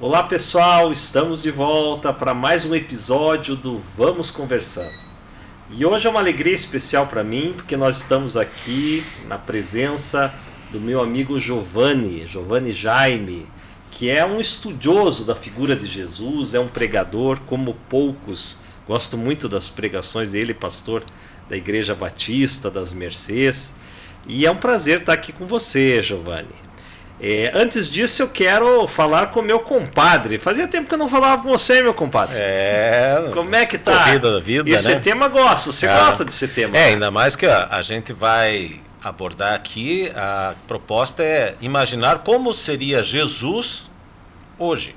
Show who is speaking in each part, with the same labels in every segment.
Speaker 1: Olá pessoal, estamos de volta para mais um episódio do Vamos Conversando. E hoje é uma alegria especial para mim, porque nós estamos aqui na presença do meu amigo Giovanni Jaime, que é um estudioso da figura de Jesus, é um pregador como poucos. Gosto muito das pregações dele, pastor da Igreja Batista das Mercês. E é um prazer estar aqui com você, Giovanni. Antes disso, eu quero falar com meu compadre. Fazia tempo que eu não falava com você, meu compadre. Como é que tá?
Speaker 2: Corrida da vida,
Speaker 1: Esse
Speaker 2: né?
Speaker 1: tema gosta. Você gosta desse tema?
Speaker 2: Ainda mais que a gente vai abordar aqui, a proposta é imaginar como seria Jesus hoje.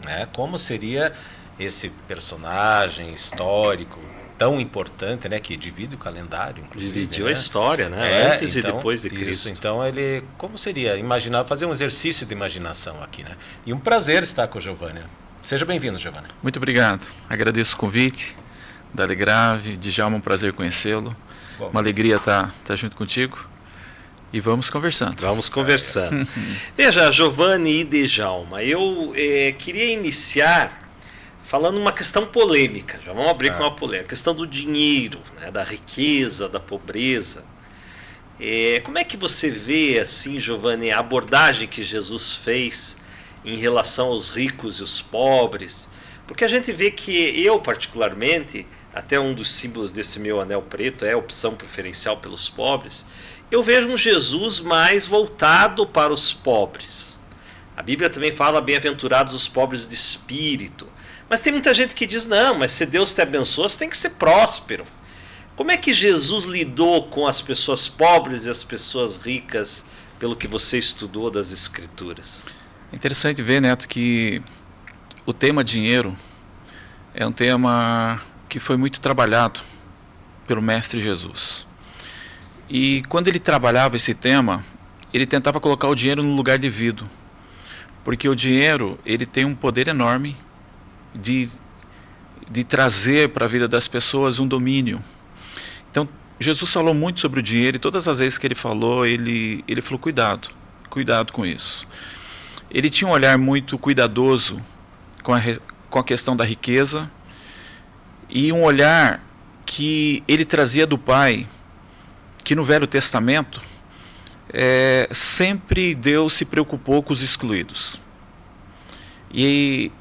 Speaker 2: Né? Como seria esse personagem histórico tão importante, né, que divide o calendário, inclusive.
Speaker 1: Dividiu
Speaker 2: né?
Speaker 1: a história, né? Antes
Speaker 2: então,
Speaker 1: e depois de Cristo.
Speaker 2: Então, como seria imaginar, fazer um exercício de imaginação aqui, né? E um prazer estar com o Giovanni. Seja bem-vindo, Giovanni.
Speaker 3: Muito obrigado. Agradeço o convite da Alegrave, Djalma, um prazer conhecê-lo. Uma alegria estar junto contigo. E vamos conversando.
Speaker 1: Vamos conversando. Veja, Giovanni e Djalma, eu queria iniciar falando uma questão polêmica, já vamos abrir com uma polêmica, a questão do dinheiro, né, da riqueza, da pobreza. Como é que você vê, assim, Giovanni, a abordagem que Jesus fez em relação aos ricos e os pobres? Porque a gente vê que eu, particularmente, até um dos símbolos desse meu anel preto é a opção preferencial pelos pobres, eu vejo um Jesus mais voltado para os pobres. A Bíblia também fala bem-aventurados os pobres de espírito. Mas tem muita gente que diz, não, mas se Deus te abençoa, você tem que ser próspero. Como é que Jesus lidou com as pessoas pobres e as pessoas ricas, pelo que você estudou das Escrituras?
Speaker 3: É interessante ver, Neto, que o tema dinheiro é um tema que foi muito trabalhado pelo Mestre Jesus. E quando ele trabalhava esse tema, ele tentava colocar o dinheiro no lugar devido. Porque o dinheiro, ele tem um poder enorme de trazer para a vida das pessoas um domínio. Então, Jesus falou muito sobre o dinheiro e todas as vezes que ele falou, ele falou cuidado com isso. Ele tinha um olhar muito cuidadoso com a questão da riqueza e um olhar que ele trazia do Pai, que no Velho Testamento, sempre Deus se preocupou com os excluídos. E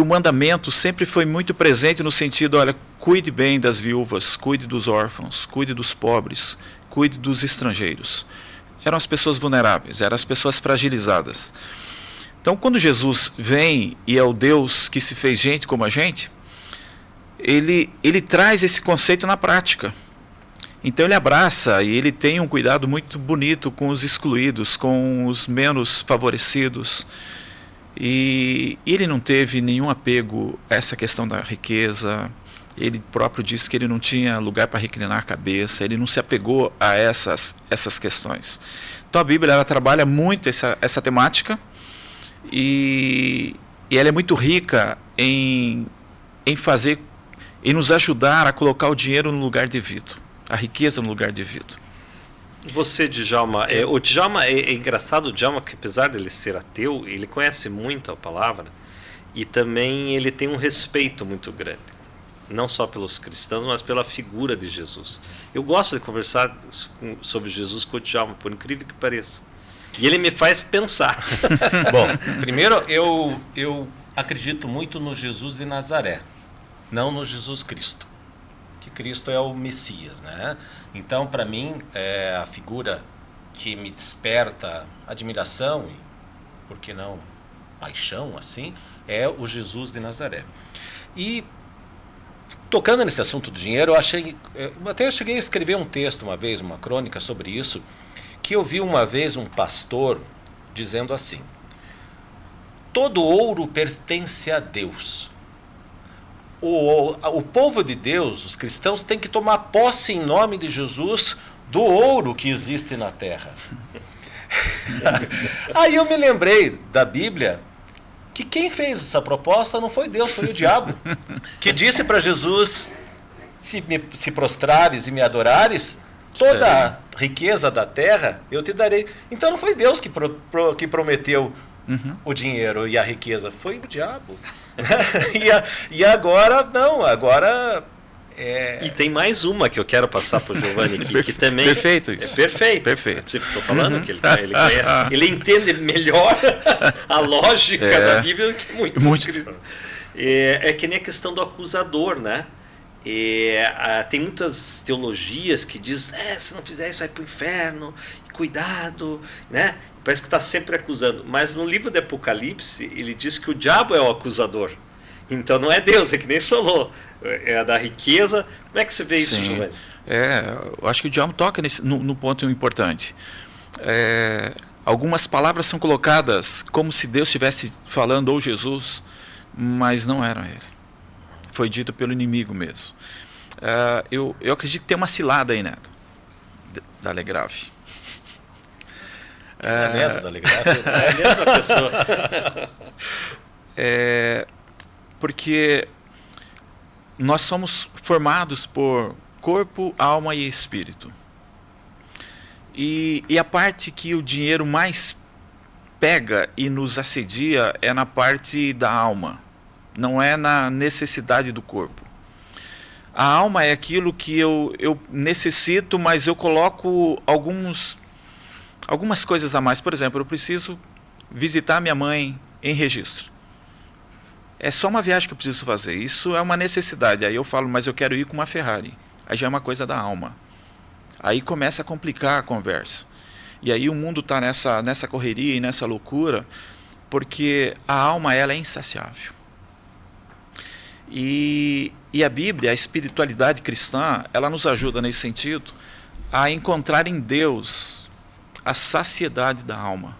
Speaker 3: o mandamento sempre foi muito presente no sentido, olha, cuide bem das viúvas, cuide dos órfãos, cuide dos pobres, cuide dos estrangeiros. Eram as pessoas vulneráveis, eram as pessoas fragilizadas. Então, quando Jesus vem e é o Deus que se fez gente como a gente, ele traz esse conceito na prática. Então ele abraça e ele tem um cuidado muito bonito com os excluídos, com os menos favorecidos. E ele não teve nenhum apego a essa questão da riqueza. Ele próprio disse que ele não tinha lugar para reclinar a cabeça, ele não se apegou a essas questões. Então a Bíblia ela trabalha muito essa temática e ela é muito rica em nos ajudar a colocar o dinheiro no lugar devido, a riqueza no lugar devido.
Speaker 1: Você, Djalma, o Djalma é engraçado, o Djalma, que apesar dele ser ateu, ele conhece muito a palavra e também ele tem um respeito muito grande, não só pelos cristãos, mas pela figura de Jesus. Eu gosto de conversar sobre Jesus com o Djalma, por incrível que pareça. E ele me faz pensar.
Speaker 2: Bom, primeiro eu acredito muito no Jesus de Nazaré, não no Jesus Cristo. Que Cristo é o Messias, né? Então, para mim, a figura que me desperta admiração e, por que não, paixão, assim, é o Jesus de Nazaré. E, tocando nesse assunto do dinheiro, eu cheguei a escrever um texto uma vez, uma crônica sobre isso, que eu vi uma vez um pastor dizendo assim: todo ouro pertence a Deus. O povo de Deus, os cristãos, têm que tomar posse em nome de Jesus do ouro que existe na terra. Aí eu me lembrei da Bíblia que quem fez essa proposta não foi Deus, foi o diabo, que disse para Jesus: se prostrares e me adorares, toda a riqueza da terra eu te darei. Então não foi Deus que prometeu o dinheiro e a riqueza? Foi o diabo. E agora, não, agora...
Speaker 1: E tem mais uma que eu quero passar para o Giovanni aqui, que também
Speaker 3: perfeito isso.
Speaker 1: É perfeito.
Speaker 3: Perfeito.
Speaker 1: Você estou falando que ele entende melhor a lógica da Bíblia do que muitos cristãos. É que nem a questão do acusador, né? Tem muitas teologias que dizem, se não fizer isso vai para o inferno, cuidado, né? Parece que está sempre acusando. Mas no livro do Apocalipse, ele diz que o diabo é o acusador. Então não é Deus, é que nem falou. É a da riqueza. Como é que você vê isso, Giovanni?
Speaker 3: Eu acho que o diabo toca no ponto importante. Algumas palavras são colocadas como se Deus estivesse falando, ou Jesus, mas não eram ele. Foi dito pelo inimigo mesmo. Eu acredito que tem uma cilada aí, Neto, da Legrave.
Speaker 2: Neto da Legrave?
Speaker 1: É a mesma pessoa.
Speaker 3: Porque nós somos formados por corpo, alma e espírito. E a parte que o dinheiro mais pega e nos assedia é na parte da alma, não é na necessidade do corpo. A alma é aquilo que eu necessito, mas eu coloco algumas coisas a mais. Por exemplo, eu preciso visitar minha mãe em Registro. É só uma viagem que eu preciso fazer. Isso é uma necessidade. Aí eu falo, mas eu quero ir com uma Ferrari. Aí já é uma coisa da alma. Aí começa a complicar a conversa. E aí o mundo está nessa correria e nessa loucura, porque a alma ela é insaciável. E a Bíblia, a espiritualidade cristã, ela nos ajuda nesse sentido a encontrar em Deus a saciedade da alma,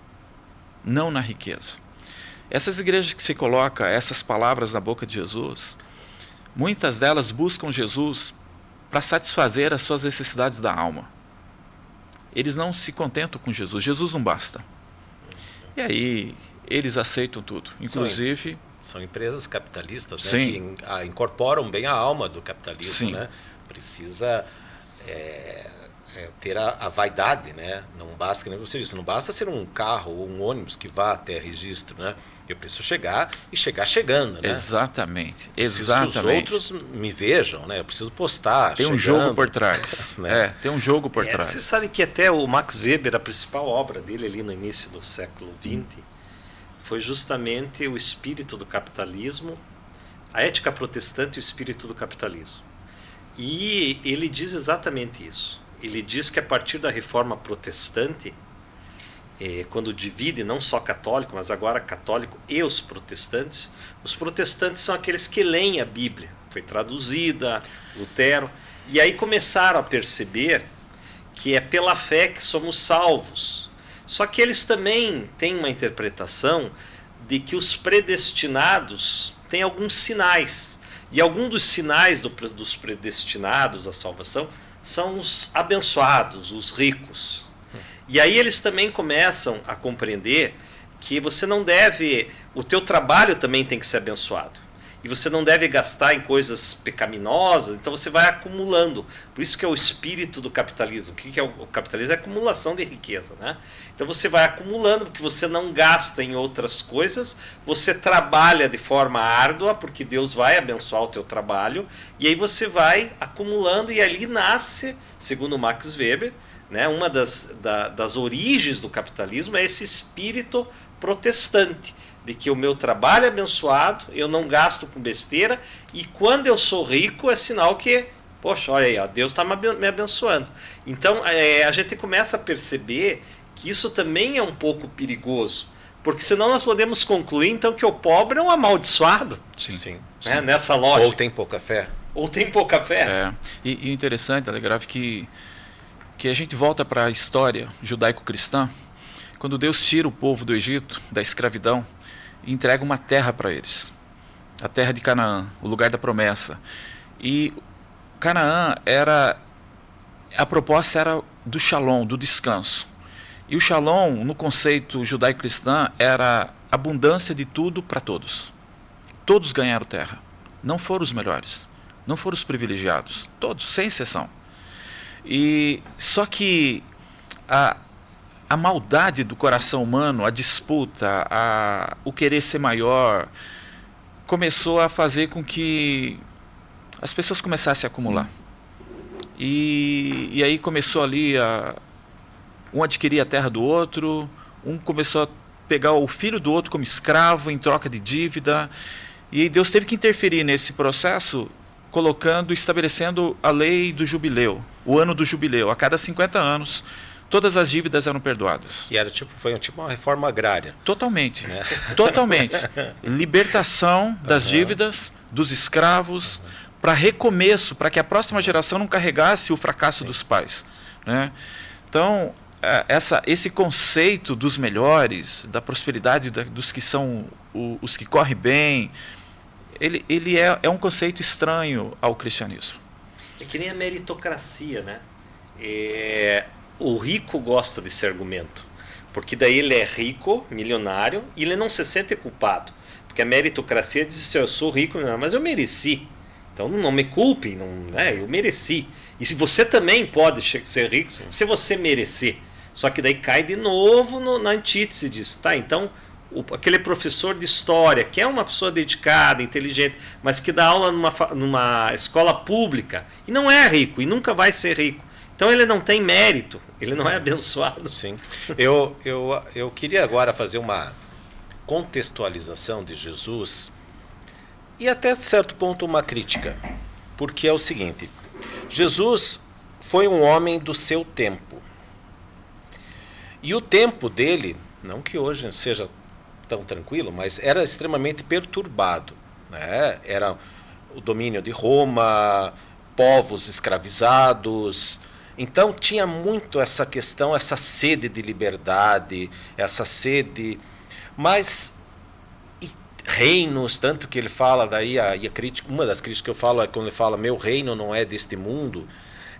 Speaker 3: não na riqueza. Essas igrejas que você coloca essas palavras na boca de Jesus, muitas delas buscam Jesus para satisfazer as suas necessidades da alma. Eles não se contentam com Jesus. Jesus não basta. E aí eles aceitam tudo. Inclusive...
Speaker 2: São empresas capitalistas, né, que incorporam bem a alma do capitalismo. Né? Precisa ter a vaidade. Né? Não basta, que nem você disse, não basta ser um carro ou um ônibus que vá até registro. Né? Eu preciso chegar e chegar chegando. Né?
Speaker 3: Exatamente.
Speaker 2: Preciso que os outros me vejam. Né? Eu preciso postar.
Speaker 3: Tem um jogo por trás. Né? Tem um jogo por trás.
Speaker 1: Você sabe que até o Max Weber, a principal obra dele ali no início do século XX, foi justamente o espírito do capitalismo, a ética protestante e o espírito do capitalismo. E ele diz exatamente isso. Ele diz que a partir da reforma protestante, quando divide não só católico, mas agora católico e os protestantes são aqueles que leem a Bíblia. Foi traduzida, Lutero, e aí começaram a perceber que é pela fé que somos salvos. Só que eles também têm uma interpretação de que os predestinados têm alguns sinais. E alguns dos sinais dos predestinados à salvação são os abençoados, os ricos. E aí eles também começam a compreender que você não deve... O teu trabalho também tem que ser abençoado. E você não deve gastar em coisas pecaminosas, então você vai acumulando. Por isso que é o espírito do capitalismo. O que é o capitalismo? É acumulação de riqueza, né? Então você vai acumulando, porque você não gasta em outras coisas, você trabalha de forma árdua, porque Deus vai abençoar o teu trabalho, e aí você vai acumulando, e ali nasce, segundo Max Weber, né, uma das origens do capitalismo é esse espírito protestante, de que o meu trabalho é abençoado, eu não gasto com besteira, e quando eu sou rico é sinal que, poxa, olha aí, ó, Deus está me abençoando. Então a gente começa a perceber que isso também é um pouco perigoso, porque senão nós podemos concluir então que o pobre é um amaldiçoado.
Speaker 2: Sim.
Speaker 1: Né, nessa lógica.
Speaker 2: Ou tem pouca fé.
Speaker 3: E interessante, Alegrave, que a gente volta para a história judaico-cristã, quando Deus tira o povo do Egito, da escravidão, e entrega uma terra para eles, a terra de Canaã, o lugar da promessa. E Canaã a proposta era do shalom, do descanso. E o shalom, no conceito judaico-cristã, era abundância de tudo para todos. Todos ganharam terra. Não foram os melhores, não foram os privilegiados, todos, sem exceção. E só que a maldade do coração humano, a disputa, o querer ser maior, começou a fazer com que as pessoas começassem a acumular. E aí começou ali um adquirir a terra do outro, um começou a pegar o filho do outro como escravo em troca de dívida. E aí Deus teve que interferir nesse processo, estabelecendo a lei do jubileu, o ano do jubileu. A cada 50 anos, todas as dívidas eram perdoadas.
Speaker 2: E foi uma reforma agrária.
Speaker 3: Totalmente. Né? Totalmente. Libertação das dívidas, dos escravos, para recomeço, para que a próxima geração não carregasse o fracasso dos pais. Né? Então, esse conceito dos melhores, da prosperidade dos que são os que correm bem, ele é um conceito estranho ao cristianismo.
Speaker 1: É que nem a meritocracia, né? O rico gosta desse argumento, porque daí ele é rico, milionário, e ele não se sente culpado. Porque a meritocracia diz assim, eu sou rico, mas eu mereci. Então não me culpem, eu mereci. E se você também pode ser rico, se você merecer. Só que daí cai de novo na antítese disso. Tá? Então, aquele professor de história, que é uma pessoa dedicada, inteligente, mas que dá aula numa escola pública, e não é rico, e nunca vai ser rico. Então ele não tem mérito, ele não é abençoado.
Speaker 2: Sim. Eu queria agora fazer uma contextualização de Jesus e até certo ponto uma crítica. Porque é o seguinte, Jesus foi um homem do seu tempo. E o tempo dele, não que hoje seja tão tranquilo, mas era extremamente perturbado. Né? Era o domínio de Roma, povos escravizados. Então tinha muito essa questão, essa sede de liberdade, essa sede, mas reinos, tanto que ele fala daí, uma das críticas que eu falo é quando ele fala meu reino não é deste mundo,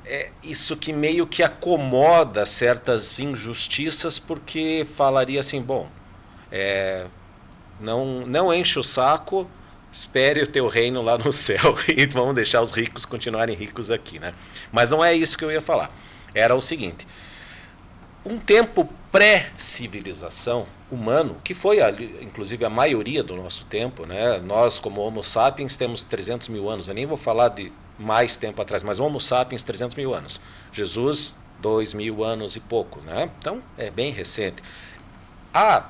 Speaker 2: é isso que meio que acomoda certas injustiças, porque falaria assim, bom, não enche o saco, espere o teu reino lá no céu e vamos deixar os ricos continuarem ricos aqui, né? Mas não é isso que eu ia falar. Era o seguinte, um tempo pré-civilização humano, que foi inclusive a maioria do nosso tempo, né? Nós como Homo sapiens temos 300 mil anos, eu nem vou falar de mais tempo atrás, mas Homo sapiens 300 mil anos. Jesus 2.000 anos e pouco, né? Então é bem recente. A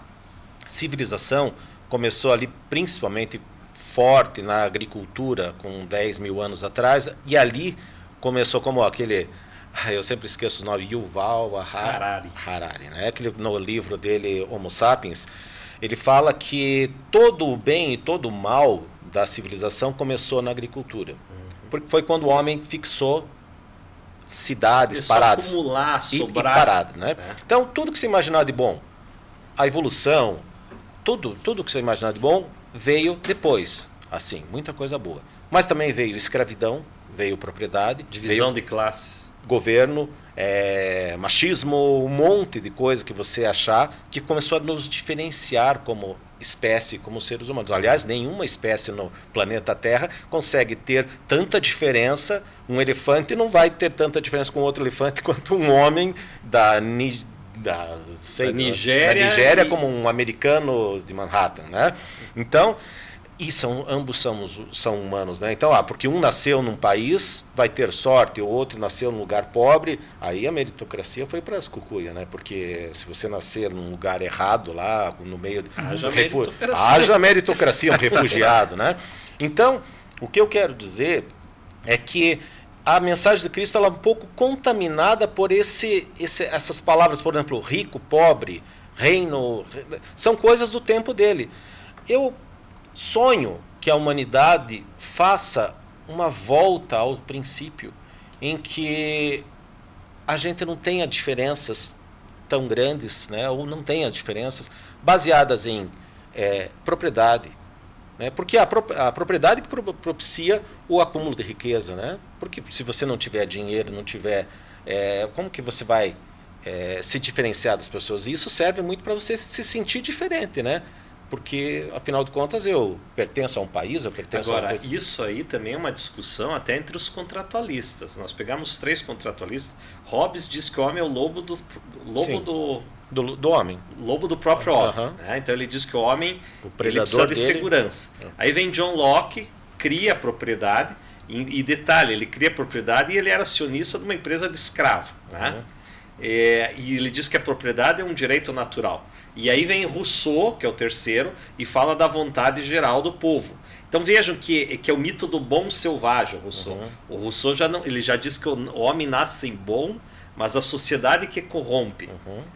Speaker 2: civilização começou ali principalmente forte na agricultura com 10 mil anos atrás, e ali começou como aquele, eu sempre esqueço o nome, Yuval Harari, né? No livro dele, Homo Sapiens, ele fala que todo o bem e todo o mal da civilização começou na agricultura. Porque foi quando o homem fixou cidades paradas.
Speaker 1: Acumular, sobrar.
Speaker 2: E paradas, né? Então, tudo que você imaginar de bom, a evolução, tudo que você imaginar de bom, veio depois, assim, muita coisa boa. Mas também veio escravidão, veio propriedade,
Speaker 1: divisão de classes,
Speaker 2: governo, machismo, um monte de coisa que você achar que começou a nos diferenciar como espécie, como seres humanos. Aliás, nenhuma espécie no planeta Terra consegue ter tanta diferença. Um elefante não vai ter tanta diferença com outro elefante quanto um homem da Nigéria como um americano de Manhattan, né? Então, ambos são humanos, né? Então, porque um nasceu num país, vai ter sorte, o outro nasceu num lugar pobre, aí a meritocracia foi para as cucuia, né? Porque se você nascer num lugar errado lá, no meio de haja meritocracia, um refugiado, né? Então, o que eu quero dizer é que a mensagem de Cristo ela é um pouco contaminada por essas palavras, por exemplo, rico, pobre, reino, são coisas do tempo dele. Eu sonho que a humanidade faça uma volta ao princípio, em que a gente não tenha diferenças tão grandes, né, ou não tenha diferenças baseadas em propriedade. Né, porque a propriedade que propicia o acúmulo de riqueza. Né, porque se você não tiver dinheiro, não tiver... como que você vai se diferenciar das pessoas? E isso serve muito para você se sentir diferente, né? Porque, afinal de contas, eu pertenço a um país, eu pertenço
Speaker 1: a...
Speaker 2: Agora,
Speaker 1: isso aí também é uma discussão até entre os contratualistas. Nós pegamos 3 contratualistas. Hobbes diz que o homem é o lobo
Speaker 2: Do homem.
Speaker 1: Lobo do próprio homem. Né? Então ele diz que o homem ele precisa de segurança. Aí vem John Locke, cria a propriedade, e detalhe, ele cria a propriedade e ele era acionista de uma empresa de escravo. Né? E ele diz que a propriedade é um direito natural. E aí vem Rousseau, que é o terceiro, e fala da vontade geral do povo. Então vejam que é o mito do bom selvagem, o Rousseau. O Rousseau ele já diz que o homem nasce sem bom, mas a sociedade que corrompe.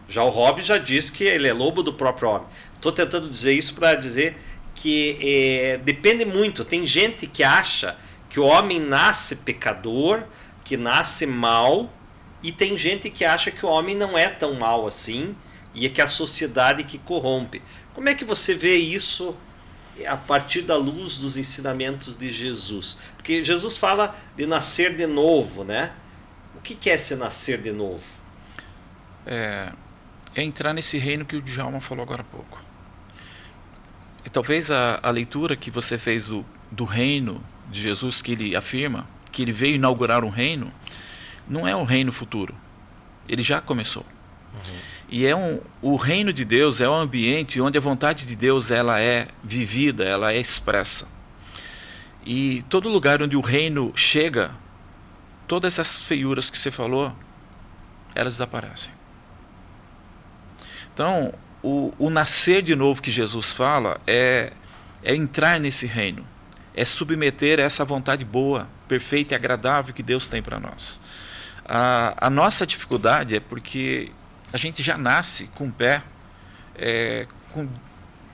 Speaker 1: Já o Hobbes já diz que ele é lobo do próprio homem. Estou tentando dizer isso para dizer que depende muito. Tem gente que acha que o homem nasce pecador, que nasce mal, e tem gente que acha que o homem não é tão mal assim, e é que a sociedade que corrompe. Como é que você vê isso a partir da luz dos ensinamentos de Jesus? Porque Jesus fala de nascer de novo, né? O que é se nascer de novo?
Speaker 3: É entrar nesse reino que o Djalma falou agora há pouco. E talvez a leitura que você fez do reino de Jesus, que ele afirma, que ele veio inaugurar um reino, não é um reino futuro. Ele já começou. E o reino de Deus é um ambiente onde a vontade de Deus ela é vivida, ela é expressa. E todo lugar onde o reino chega, todas essas feiuras que você falou, elas desaparecem. Então, o nascer de novo que Jesus fala é entrar nesse reino, é submeter essa vontade boa, perfeita e agradável que Deus tem para nós. A nossa dificuldade é porque a gente já nasce com o pé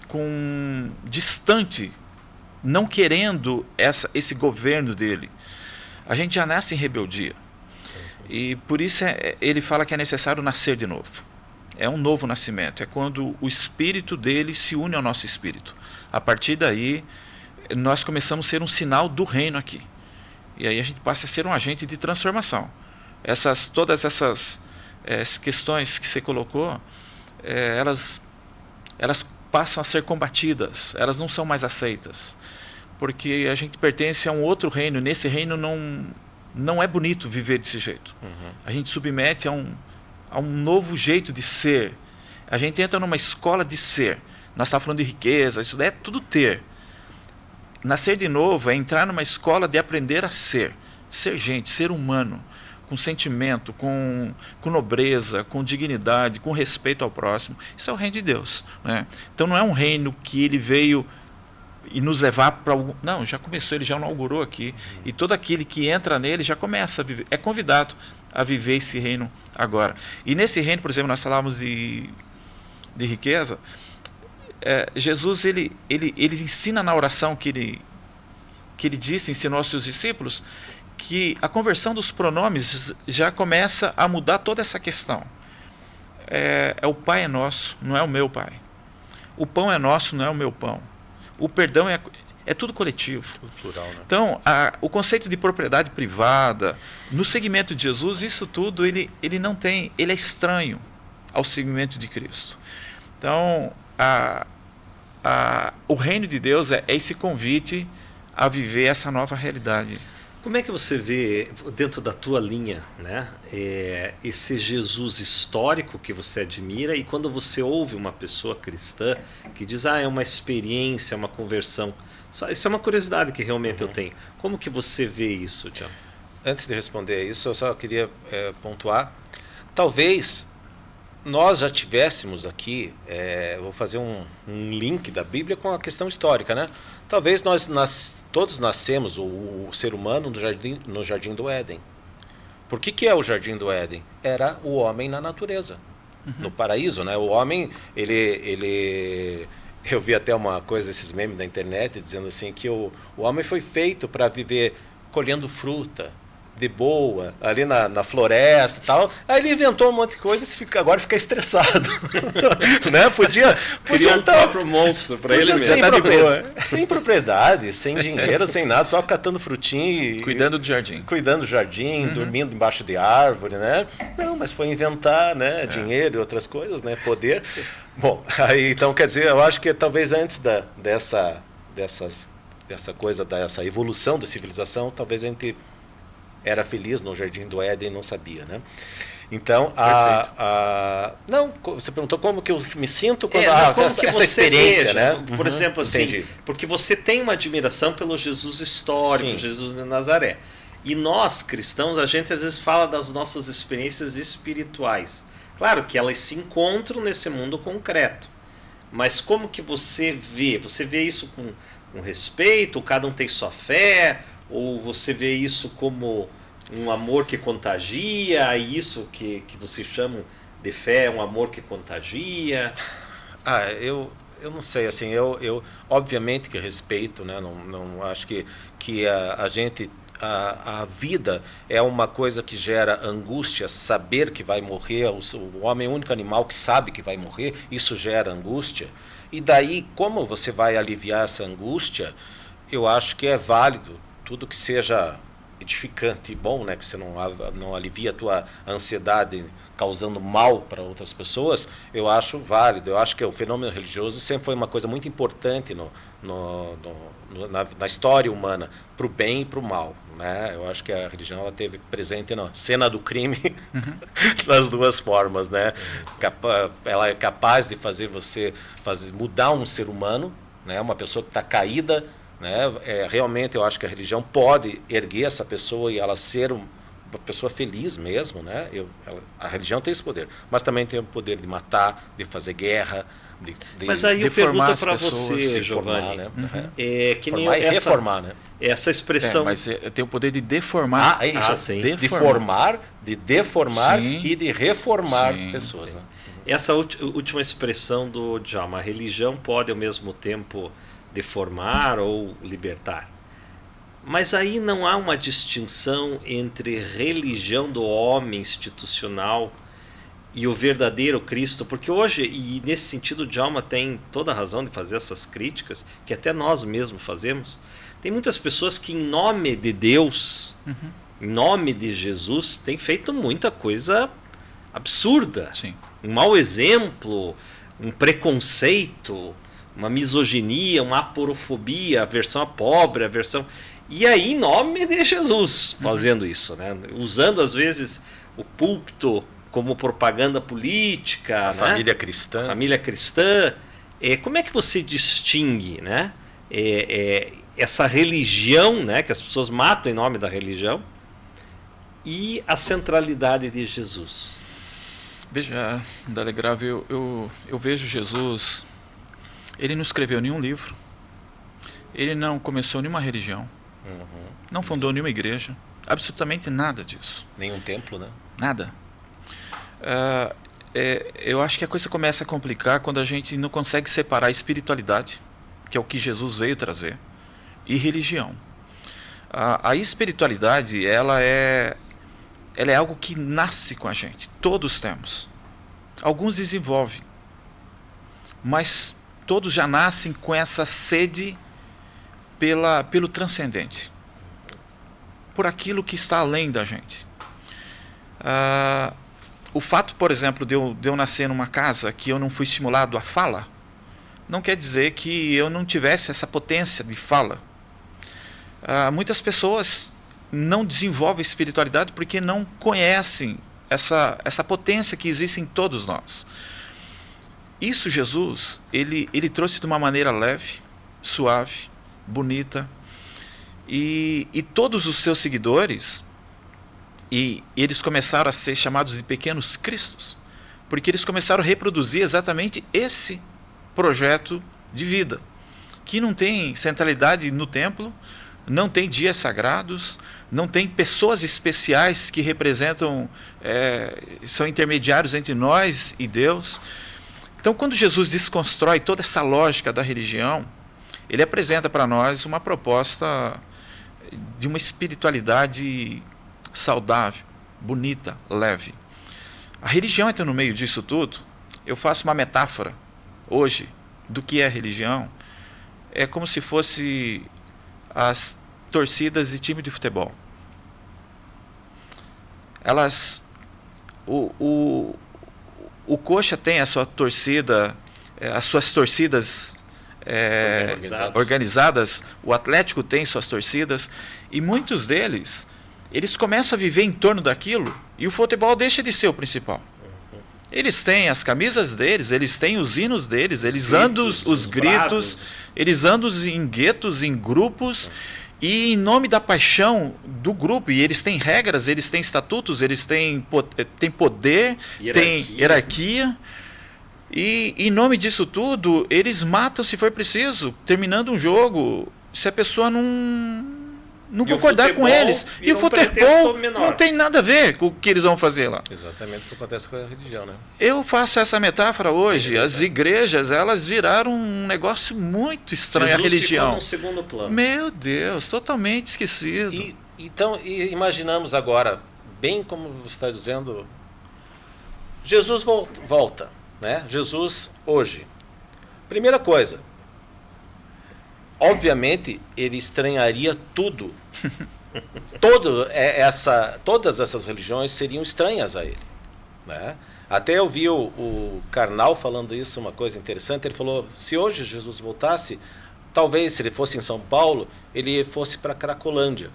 Speaker 3: com distante, não querendo esse governo dele. A gente já nasce em rebeldia. E por isso ele fala que é necessário nascer de novo. É um novo nascimento. É quando o espírito dele se une ao nosso espírito. A partir daí, nós começamos a ser um sinal do reino aqui. E aí a gente passa a ser um agente de transformação. Todas essas questões que você colocou, elas passam a ser combatidas. Elas não são mais aceitas. Porque a gente pertence a um outro reino. Nesse reino não é bonito viver desse jeito. A gente submete a um novo jeito de ser. A gente entra numa escola de ser. Nós estamos falando de riqueza, isso é tudo ter. Nascer de novo é entrar numa escola de aprender a ser. Ser gente, ser humano, com sentimento, com nobreza, com dignidade, com respeito ao próximo. Isso é o reino de Deus. Né? Então não é um reino que ele veio e nos levar para algum... Não, já começou, ele já inaugurou aqui. E todo aquele que entra nele já começa a viver, é convidado a viver esse reino agora. E nesse reino, por exemplo, nós falávamos de riqueza. Jesus ele ensina na oração que ele ensinou aos seus discípulos, que a conversão dos pronomes já começa a mudar toda essa questão. O Pai é nosso, não é o meu Pai. O pão é nosso, não é o meu pão. O perdão é tudo coletivo.
Speaker 2: Cultural, né?
Speaker 3: Então, o conceito de propriedade privada, no segmento de Jesus, isso tudo ele não tem, ele é estranho ao segmento de Cristo. Então, o reino de Deus é esse convite a viver essa nova realidade.
Speaker 1: Como é que você vê, dentro da tua linha, né, esse Jesus histórico que você admira, e quando você ouve uma pessoa cristã que diz, é uma experiência, uma conversão, isso é uma curiosidade que realmente eu tenho. Como que você vê isso, Tiago?
Speaker 2: Antes de responder isso, eu só queria pontuar, talvez nós já tivéssemos aqui, vou fazer um link da Bíblia com a questão histórica, né? Talvez todos nascemos, o ser humano, no jardim do Éden. Por que é o jardim do Éden? Era o homem na natureza, no paraíso, né? O homem, eu vi até uma coisa desses memes da internet dizendo assim que o homem foi feito para viver colhendo fruta, de boa, ali na floresta e tal. Aí ele inventou um monte de coisa e agora fica estressado. Né? Podia
Speaker 1: um próprio monstro para ele mesmo.
Speaker 2: Sem propriedade, sem dinheiro, sem nada, só catando frutinha e
Speaker 3: cuidando do jardim.
Speaker 2: Dormindo embaixo de árvore, né? Não, mas foi inventar, né? Dinheiro e outras coisas, né? Poder. Bom, aí então quer dizer, eu acho que talvez antes dessa coisa, dessa evolução da civilização, talvez a gente era feliz no Jardim do Éden e não sabia, né? Então, não, você perguntou como que eu me sinto quando essa experiência,
Speaker 1: veja,
Speaker 2: né?
Speaker 1: Por exemplo, assim,
Speaker 2: entendi.
Speaker 1: Porque você tem uma admiração pelo Jesus histórico,
Speaker 2: Sim.
Speaker 1: Jesus de Nazaré. E nós, cristãos, a gente às vezes fala das nossas experiências espirituais. Claro que elas se encontram nesse mundo concreto. Mas como que você vê? Você vê isso com respeito? Cada um tem sua fé? Ou você vê isso como um amor que contagia? Isso que vocês chamam de fé, um amor que contagia?
Speaker 2: Eu não sei, assim, eu obviamente que respeito, né? Não acho que a gente... A vida é uma coisa que gera angústia, saber que vai morrer, o homem é o único animal que sabe que vai morrer, isso gera angústia. E daí, como você vai aliviar essa angústia, eu acho que é válido, tudo que seja edificante e bom, né, que você não alivia a tua ansiedade causando mal para outras pessoas, eu acho válido. Eu acho que o fenômeno religioso sempre foi uma coisa muito importante na história humana, para o bem e para o mal, né? Eu acho que a religião ela teve presente na cena do crime das duas formas, né? Ela é capaz de fazer você mudar um ser humano, né? Uma pessoa que está caída, né? Realmente eu acho que a religião pode erguer essa pessoa e ela ser uma pessoa feliz mesmo, né? A religião tem esse poder, mas também tem o poder de matar, de fazer guerra,
Speaker 1: mas aí eu pergunto para você, Giovanni,
Speaker 2: né?
Speaker 1: Que nem
Speaker 2: reformar, né?
Speaker 1: Essa expressão...
Speaker 3: mas tem o poder de deformar.
Speaker 2: É isso.
Speaker 1: Sim.
Speaker 2: De deformar
Speaker 3: sim.
Speaker 2: E de reformar
Speaker 3: sim,
Speaker 2: pessoas.
Speaker 1: Sim.
Speaker 2: Né?
Speaker 1: Essa última expressão do Djalma, a religião pode ao mesmo tempo deformar ou libertar. Mas aí não há uma distinção entre religião do homem institucional e o verdadeiro Cristo, porque hoje, e nesse sentido o Djalma tem toda a razão de fazer essas críticas, que até nós mesmos fazemos, tem muitas pessoas que em nome de Deus, em nome de Jesus, têm feito muita coisa absurda.
Speaker 3: Sim.
Speaker 1: Um mau exemplo, um preconceito, uma misoginia, uma aporofobia, a versão pobre, a versão... E aí, em nome de Jesus, fazendo isso, né? Usando às vezes o púlpito como propaganda política,
Speaker 2: Família cristã.
Speaker 1: Família cristã. Como é que você distingue, né? Essa religião, né? Que as pessoas matam em nome da religião, e a centralidade de Jesus?
Speaker 3: Veja, Dalegrave, eu vejo Jesus, ele não escreveu nenhum livro, ele não começou nenhuma religião, não fundou nenhuma igreja, absolutamente nada disso.
Speaker 2: Nenhum templo, né?
Speaker 3: Nada. Eu acho que a coisa começa a complicar quando a gente não consegue separar a espiritualidade, que é o que Jesus veio trazer, e religião. A espiritualidade, ela é algo que nasce com a gente, todos temos. Alguns desenvolvem, mas todos já nascem com essa sede pelo transcendente, por aquilo que está além da gente. O fato, por exemplo, de eu nascer numa casa que eu não fui estimulado a fala, não quer dizer que eu não tivesse essa potência de fala. Muitas pessoas não desenvolvem espiritualidade porque não conhecem essa potência que existe em todos nós. Isso Jesus, ele trouxe de uma maneira leve, suave, bonita, e todos os seus seguidores, e eles começaram a ser chamados de pequenos cristos, porque eles começaram a reproduzir exatamente esse projeto de vida, que não tem centralidade no templo, não tem dias sagrados, não tem pessoas especiais que representam, são intermediários entre nós e Deus. Então, quando Jesus desconstrói toda essa lógica da religião, ele apresenta para nós uma proposta de uma espiritualidade saudável, bonita, leve. A religião entra no meio disso tudo. Eu faço uma metáfora hoje do que é religião. É como se fosse as torcidas de time de futebol. O Coxa tem a sua torcida, as suas torcidas organizadas, o Atlético tem suas torcidas, e muitos deles eles começam a viver em torno daquilo e o futebol deixa de ser o principal. Eles têm as camisas deles, eles têm os hinos deles, eles andam os gritos, eles andam em guetos, em grupos, e em nome da paixão do grupo, e eles têm regras, eles têm estatutos, eles têm poder, têm hierarquia, e em nome disso tudo, eles matam se for preciso, terminando um jogo, se a pessoa não concordar com eles. E o futebol não tem nada a ver com o que eles vão fazer lá.
Speaker 2: Exatamente o que acontece com a religião, né?
Speaker 3: Eu faço essa metáfora hoje. As igrejas, elas viraram um negócio muito estranho.
Speaker 1: Jesus
Speaker 3: a religião
Speaker 1: ficou num segundo plano.
Speaker 3: Meu Deus, totalmente esquecido.
Speaker 2: Então, imaginamos agora, bem como você está dizendo, Jesus volta, né? Jesus hoje. Primeira coisa, obviamente, ele estranharia tudo. Todas essas religiões seriam estranhas a ele, né? Até eu vi o Karnal falando isso, uma coisa interessante. Ele falou, se hoje Jesus voltasse, talvez, se ele fosse em São Paulo, ele fosse para Cracolândia,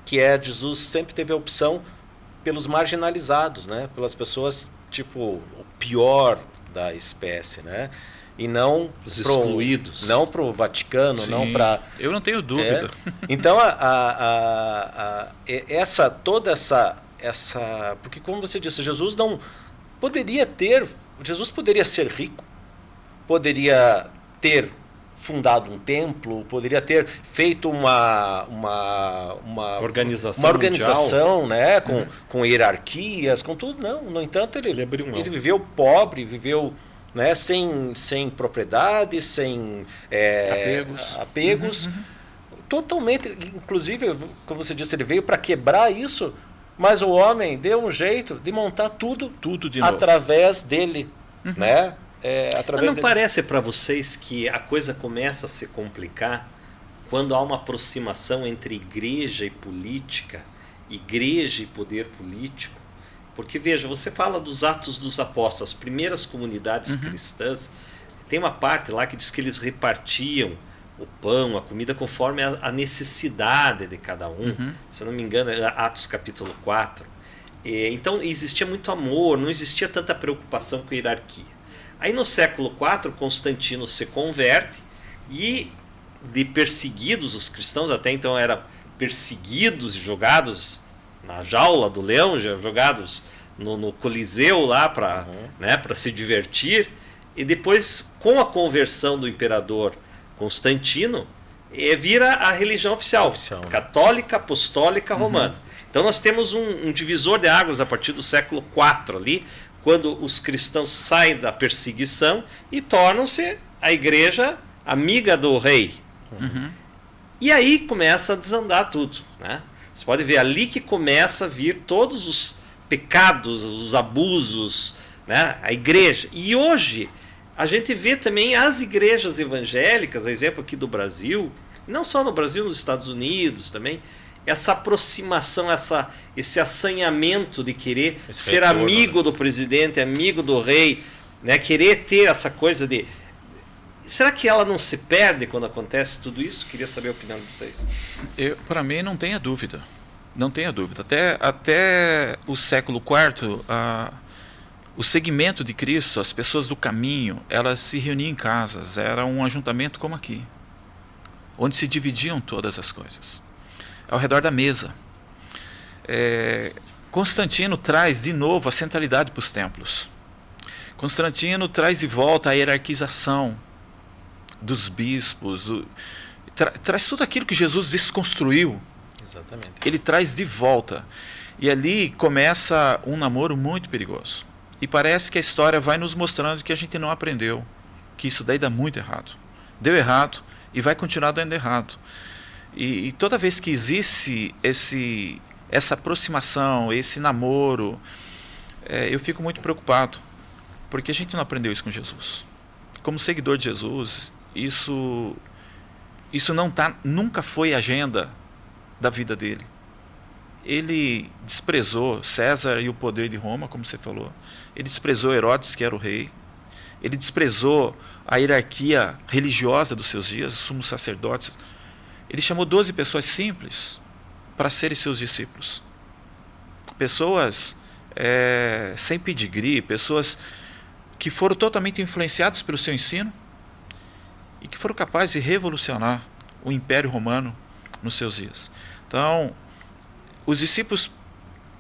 Speaker 2: que Jesus sempre teve a opção pelos marginalizados, né? Pelas pessoas, tipo, o pior da espécie, né? E não
Speaker 1: os excluídos,
Speaker 2: não para o Vaticano, sim, não para...
Speaker 3: Eu não tenho dúvida.
Speaker 2: Então, toda essa... Porque, como você disse, Jesus não poderia ter... Jesus poderia ser rico, poderia ter fundado um templo, poderia ter feito uma organização, né, com hierarquias, com tudo. Não, no entanto, ele viveu pobre, viveu... né, sem propriedade, sem apegos. Totalmente, inclusive, como você disse, ele veio para quebrar isso, mas o homem deu um jeito de montar tudo
Speaker 3: de
Speaker 2: através dele, né?
Speaker 1: Não parece para vocês que a coisa começa a se complicar quando há uma aproximação entre igreja e política, igreja e poder político? Porque, veja, você fala dos Atos dos Apóstolos, as primeiras comunidades cristãs, tem uma parte lá que diz que eles repartiam o pão, a comida, conforme a necessidade de cada um. Se eu não me engano, é Atos capítulo 4. Então, existia muito amor, não existia tanta preocupação com a hierarquia. Aí, no século IV, Constantino se converte e, de perseguidos, os cristãos até então eram perseguidos e jogados na jaula do leão, jogados no Coliseu lá para se divertir, e depois, com a conversão do imperador Constantino, vira a religião oficial, católica, apostólica, romana. Então nós temos um divisor de águas a partir do século IV ali, quando os cristãos saem da perseguição e tornam-se a igreja amiga do rei. E aí começa a desandar tudo, né? Você pode ver ali que começa a vir todos os pecados, os abusos, né? A igreja. E hoje a gente vê também as igrejas evangélicas, exemplo aqui do Brasil, não só no Brasil, nos Estados Unidos também, essa aproximação, esse assanhamento de querer ser amigo do presidente, amigo do rei, né? Querer ter essa coisa de... Será que ela não se perde quando acontece tudo isso? Queria saber a opinião de vocês.
Speaker 3: Para mim, não tenha dúvida. Não tenha dúvida. Até o século IV, o segmento de Cristo, as pessoas do caminho, elas se reuniam em casas. Era um ajuntamento como aqui, onde se dividiam todas as coisas, ao redor da mesa. Constantino traz de novo a centralidade para os templos. Constantino traz de volta a hierarquização dos bispos, traz tudo aquilo que Jesus desconstruiu.
Speaker 2: Exatamente.
Speaker 3: Ele traz de volta. E ali começa um namoro muito perigoso. E parece que a história vai nos mostrando que a gente não aprendeu, que isso daí dá muito errado. Deu errado e vai continuar dando errado. E toda vez que existe essa aproximação, esse namoro, eu fico muito preocupado, porque a gente não aprendeu isso com Jesus. Como seguidor de Jesus, isso nunca foi agenda da vida dele. Ele desprezou César e o poder de Roma, como você falou. Ele desprezou Herodes, que era o rei. Ele desprezou a hierarquia religiosa dos seus dias, os sumos sacerdotes. Ele chamou 12 pessoas simples para serem seus discípulos. Pessoas sem pedigree, pessoas que foram totalmente influenciadas pelo seu ensino e que foram capazes de revolucionar o Império Romano nos seus dias. Então, os discípulos,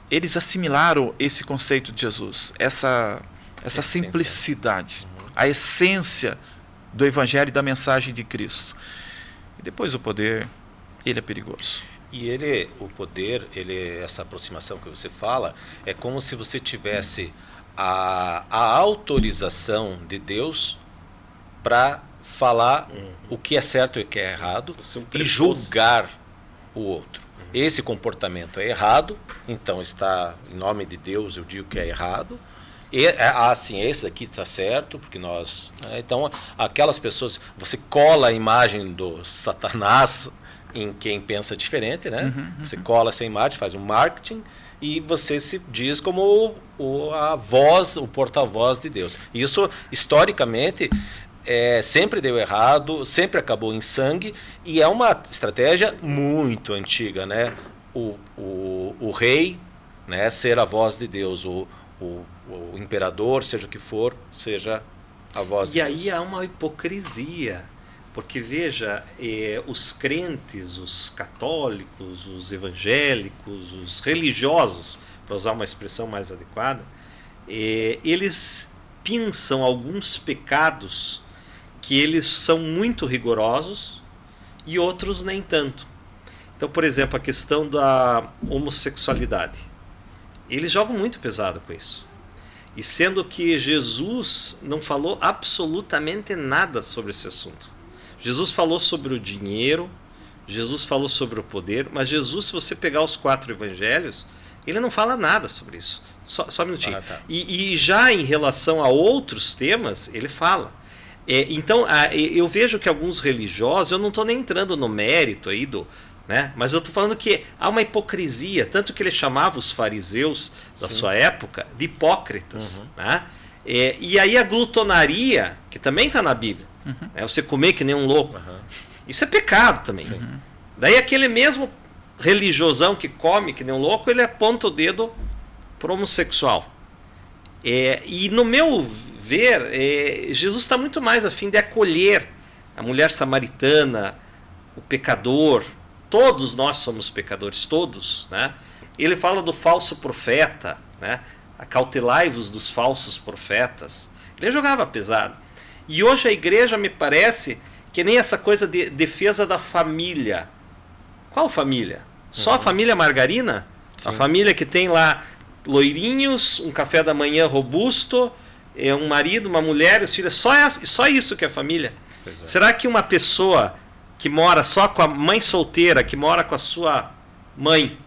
Speaker 3: eles assimilaram esse conceito de Jesus, essa simplicidade, a essência do Evangelho e da mensagem de Cristo. E depois o poder, ele é perigoso.
Speaker 2: E o poder, essa aproximação que você fala, é como se você tivesse a autorização de Deus para falar o que é certo e o que é errado e julgar o outro. Esse comportamento é errado, então está, em nome de Deus, eu digo que é errado. Sim, esse daqui está certo, porque nós... Então, aquelas pessoas... Você cola a imagem do Satanás em quem pensa diferente, né? Você cola essa imagem, faz um marketing e você se diz como a voz, o porta-voz de Deus. Isso, historicamente, sempre deu errado, sempre acabou em sangue, e é uma estratégia muito antiga, né? O rei, né, ser a voz de Deus, o imperador, seja o que for, seja a voz de Deus.
Speaker 1: E aí há uma hipocrisia, porque veja, os crentes, os católicos, os evangélicos, os religiosos, para usar uma expressão mais adequada, eles pensam alguns pecados que eles são muito rigorosos e outros nem tanto. Então, por exemplo, a questão da homossexualidade. Eles jogam muito pesado com isso. E sendo que Jesus não falou absolutamente nada sobre esse assunto. Jesus falou sobre o dinheiro, Jesus falou sobre o poder, mas Jesus, se você pegar os 4 evangelhos, ele não fala nada sobre isso. Só um minutinho.
Speaker 2: Tá.
Speaker 1: E já em relação a outros temas, ele fala. Então, eu vejo que alguns religiosos, eu não estou nem entrando no mérito aí né? Mas eu estou falando que há uma hipocrisia, tanto que ele chamava os fariseus da sua época de hipócritas. Né? E aí a glutonaria, que também está na Bíblia, você comer que nem um louco, isso é pecado também. Daí aquele mesmo religiosão que come que nem um louco, ele aponta o dedo para o homossexual. E no meu ver, Jesus está muito mais a fim de acolher a mulher samaritana, o pecador. Todos nós somos pecadores, todos, né? Ele fala do falso profeta, né? Acautelai-vos dos falsos profetas. Ele jogava pesado. E hoje a igreja me parece que nem essa coisa de defesa da família. Qual família? Só a família margarina? Sim. A família que tem lá loirinhos, um café da manhã robusto, um marido, uma mulher, os filhos. Só isso que é família. Será que uma pessoa que mora só com a mãe solteira, que mora com a sua mãe,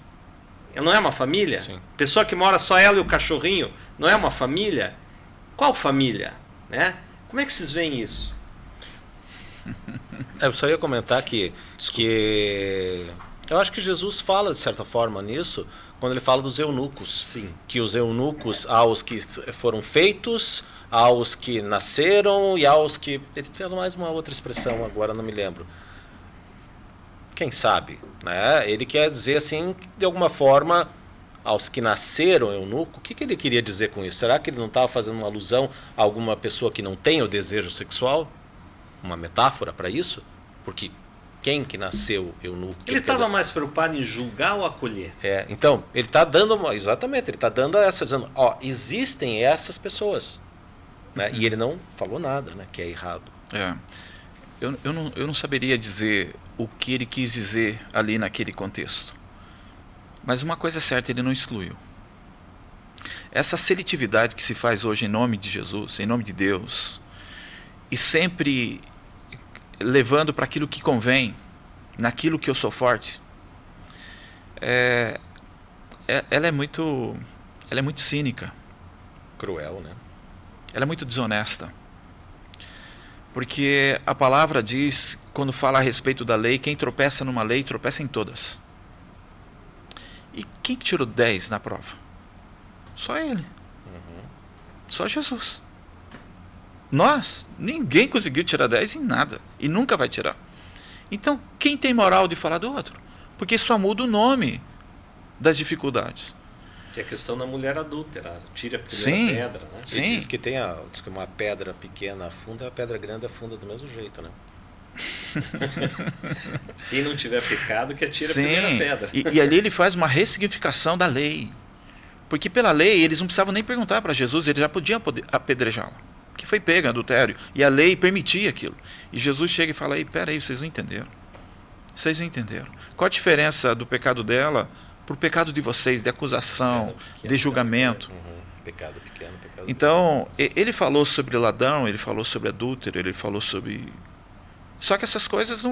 Speaker 1: não é uma família?
Speaker 2: Sim.
Speaker 1: Pessoa que mora só ela e o cachorrinho, não é uma família? Qual família? Né? Como é que vocês veem isso?
Speaker 2: Eu só ia comentar que eu acho que Jesus fala de certa forma nisso, quando ele fala dos eunucos.
Speaker 1: Sim.
Speaker 2: Que os eunucos, aos que foram feitos, aos que nasceram e aos que... Ele tem mais uma outra expressão, agora não me lembro. Quem sabe? Né? Ele quer dizer assim, de alguma forma, aos que nasceram eunuco. O que ele queria dizer com isso? Será que ele não estava fazendo uma alusão a alguma pessoa que não tem o desejo sexual? Uma metáfora para isso? Porque quem que nasceu eunuco?
Speaker 1: Ele estava mais preocupado em julgar ou acolher?
Speaker 2: Então, ele está dando... Exatamente, ele está dando dizendo, existem essas pessoas. Né? E ele não falou nada, né? Que é errado.
Speaker 3: Eu não saberia dizer o que ele quis dizer ali naquele contexto. Mas uma coisa é certa, ele não excluiu. Essa seletividade que se faz hoje em nome de Jesus, em nome de Deus, e sempre levando para aquilo que convém, naquilo que eu sou forte, ela é muito cínica.
Speaker 2: Cruel, né?
Speaker 3: Ela é muito desonesta. Porque a palavra diz, quando fala a respeito da lei, quem tropeça numa lei, tropeça em todas. E quem tirou 10 na prova? Só ele. Só Jesus. Ninguém conseguiu tirar 10 em nada. E nunca vai tirar. Então, quem tem moral de falar do outro? porque só muda o nome das dificuldades.
Speaker 1: Que é a questão da mulher adúltera, tira a primeira pedra, né?
Speaker 3: Sim.
Speaker 2: Diz que diz que uma pedra pequena afunda, a pedra grande afunda do mesmo jeito, né?
Speaker 1: Quem não tiver pecado, que atira a primeira pedra.
Speaker 3: E ali ele faz uma ressignificação da lei. Porque pela lei, eles não precisavam nem perguntar para Jesus, eles já podiam apedrejá-lo. Porque foi pego em adultério. E a lei permitia aquilo. E Jesus chega e fala, peraí, vocês não entenderam. Vocês não entenderam. Qual a diferença do pecado dela para o pecado de vocês, de acusação, de julgamento?
Speaker 2: Pecado pequeno, pecado
Speaker 3: Então, ele falou sobre ladrão, ele falou sobre adúltero, ele falou sobre... Só que essas coisas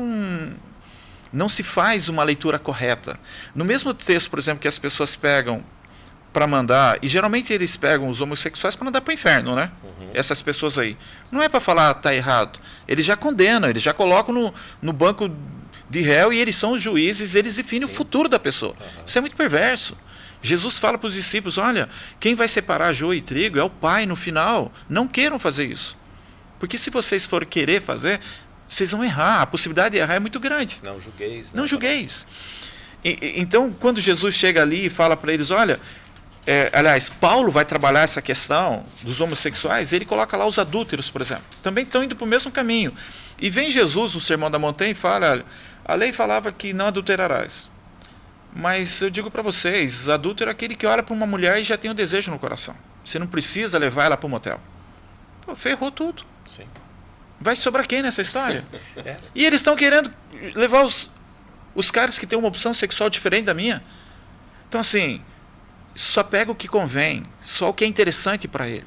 Speaker 3: não se faz uma leitura correta. No mesmo texto, por exemplo, que as pessoas pegam para mandar, e geralmente eles pegam os homossexuais para mandar para o inferno, né? Essas pessoas aí. Não é para falar tá errado. Eles já condenam, eles já colocam no banco de réu e eles são os juízes, eles definem o futuro da pessoa. Isso é muito perverso. Jesus fala para os discípulos, olha, quem vai separar joio e trigo é o Pai no final. Não queiram fazer isso. Porque se vocês forem querer fazer, vocês vão errar. A possibilidade de errar é muito grande.
Speaker 2: Não julgueis.
Speaker 3: Não julgueis. Então, quando Jesus chega ali e fala para eles, olha... aliás, Paulo vai trabalhar essa questão dos homossexuais, ele coloca lá os adúlteros, por exemplo. Também estão indo para o mesmo caminho. E vem Jesus no Sermão da Montanha e fala, olha, a lei falava que não adulterarás. Mas eu digo para vocês, adúltero é aquele que olha para uma mulher e já tem o desejo no coração. Você não precisa levar ela para o motel. Pô, ferrou tudo.
Speaker 2: Sim.
Speaker 3: Vai sobrar quem nessa história? E eles estão querendo levar os caras que têm uma opção sexual diferente da minha. Então, assim, só pega o que convém, só o que é interessante para ele.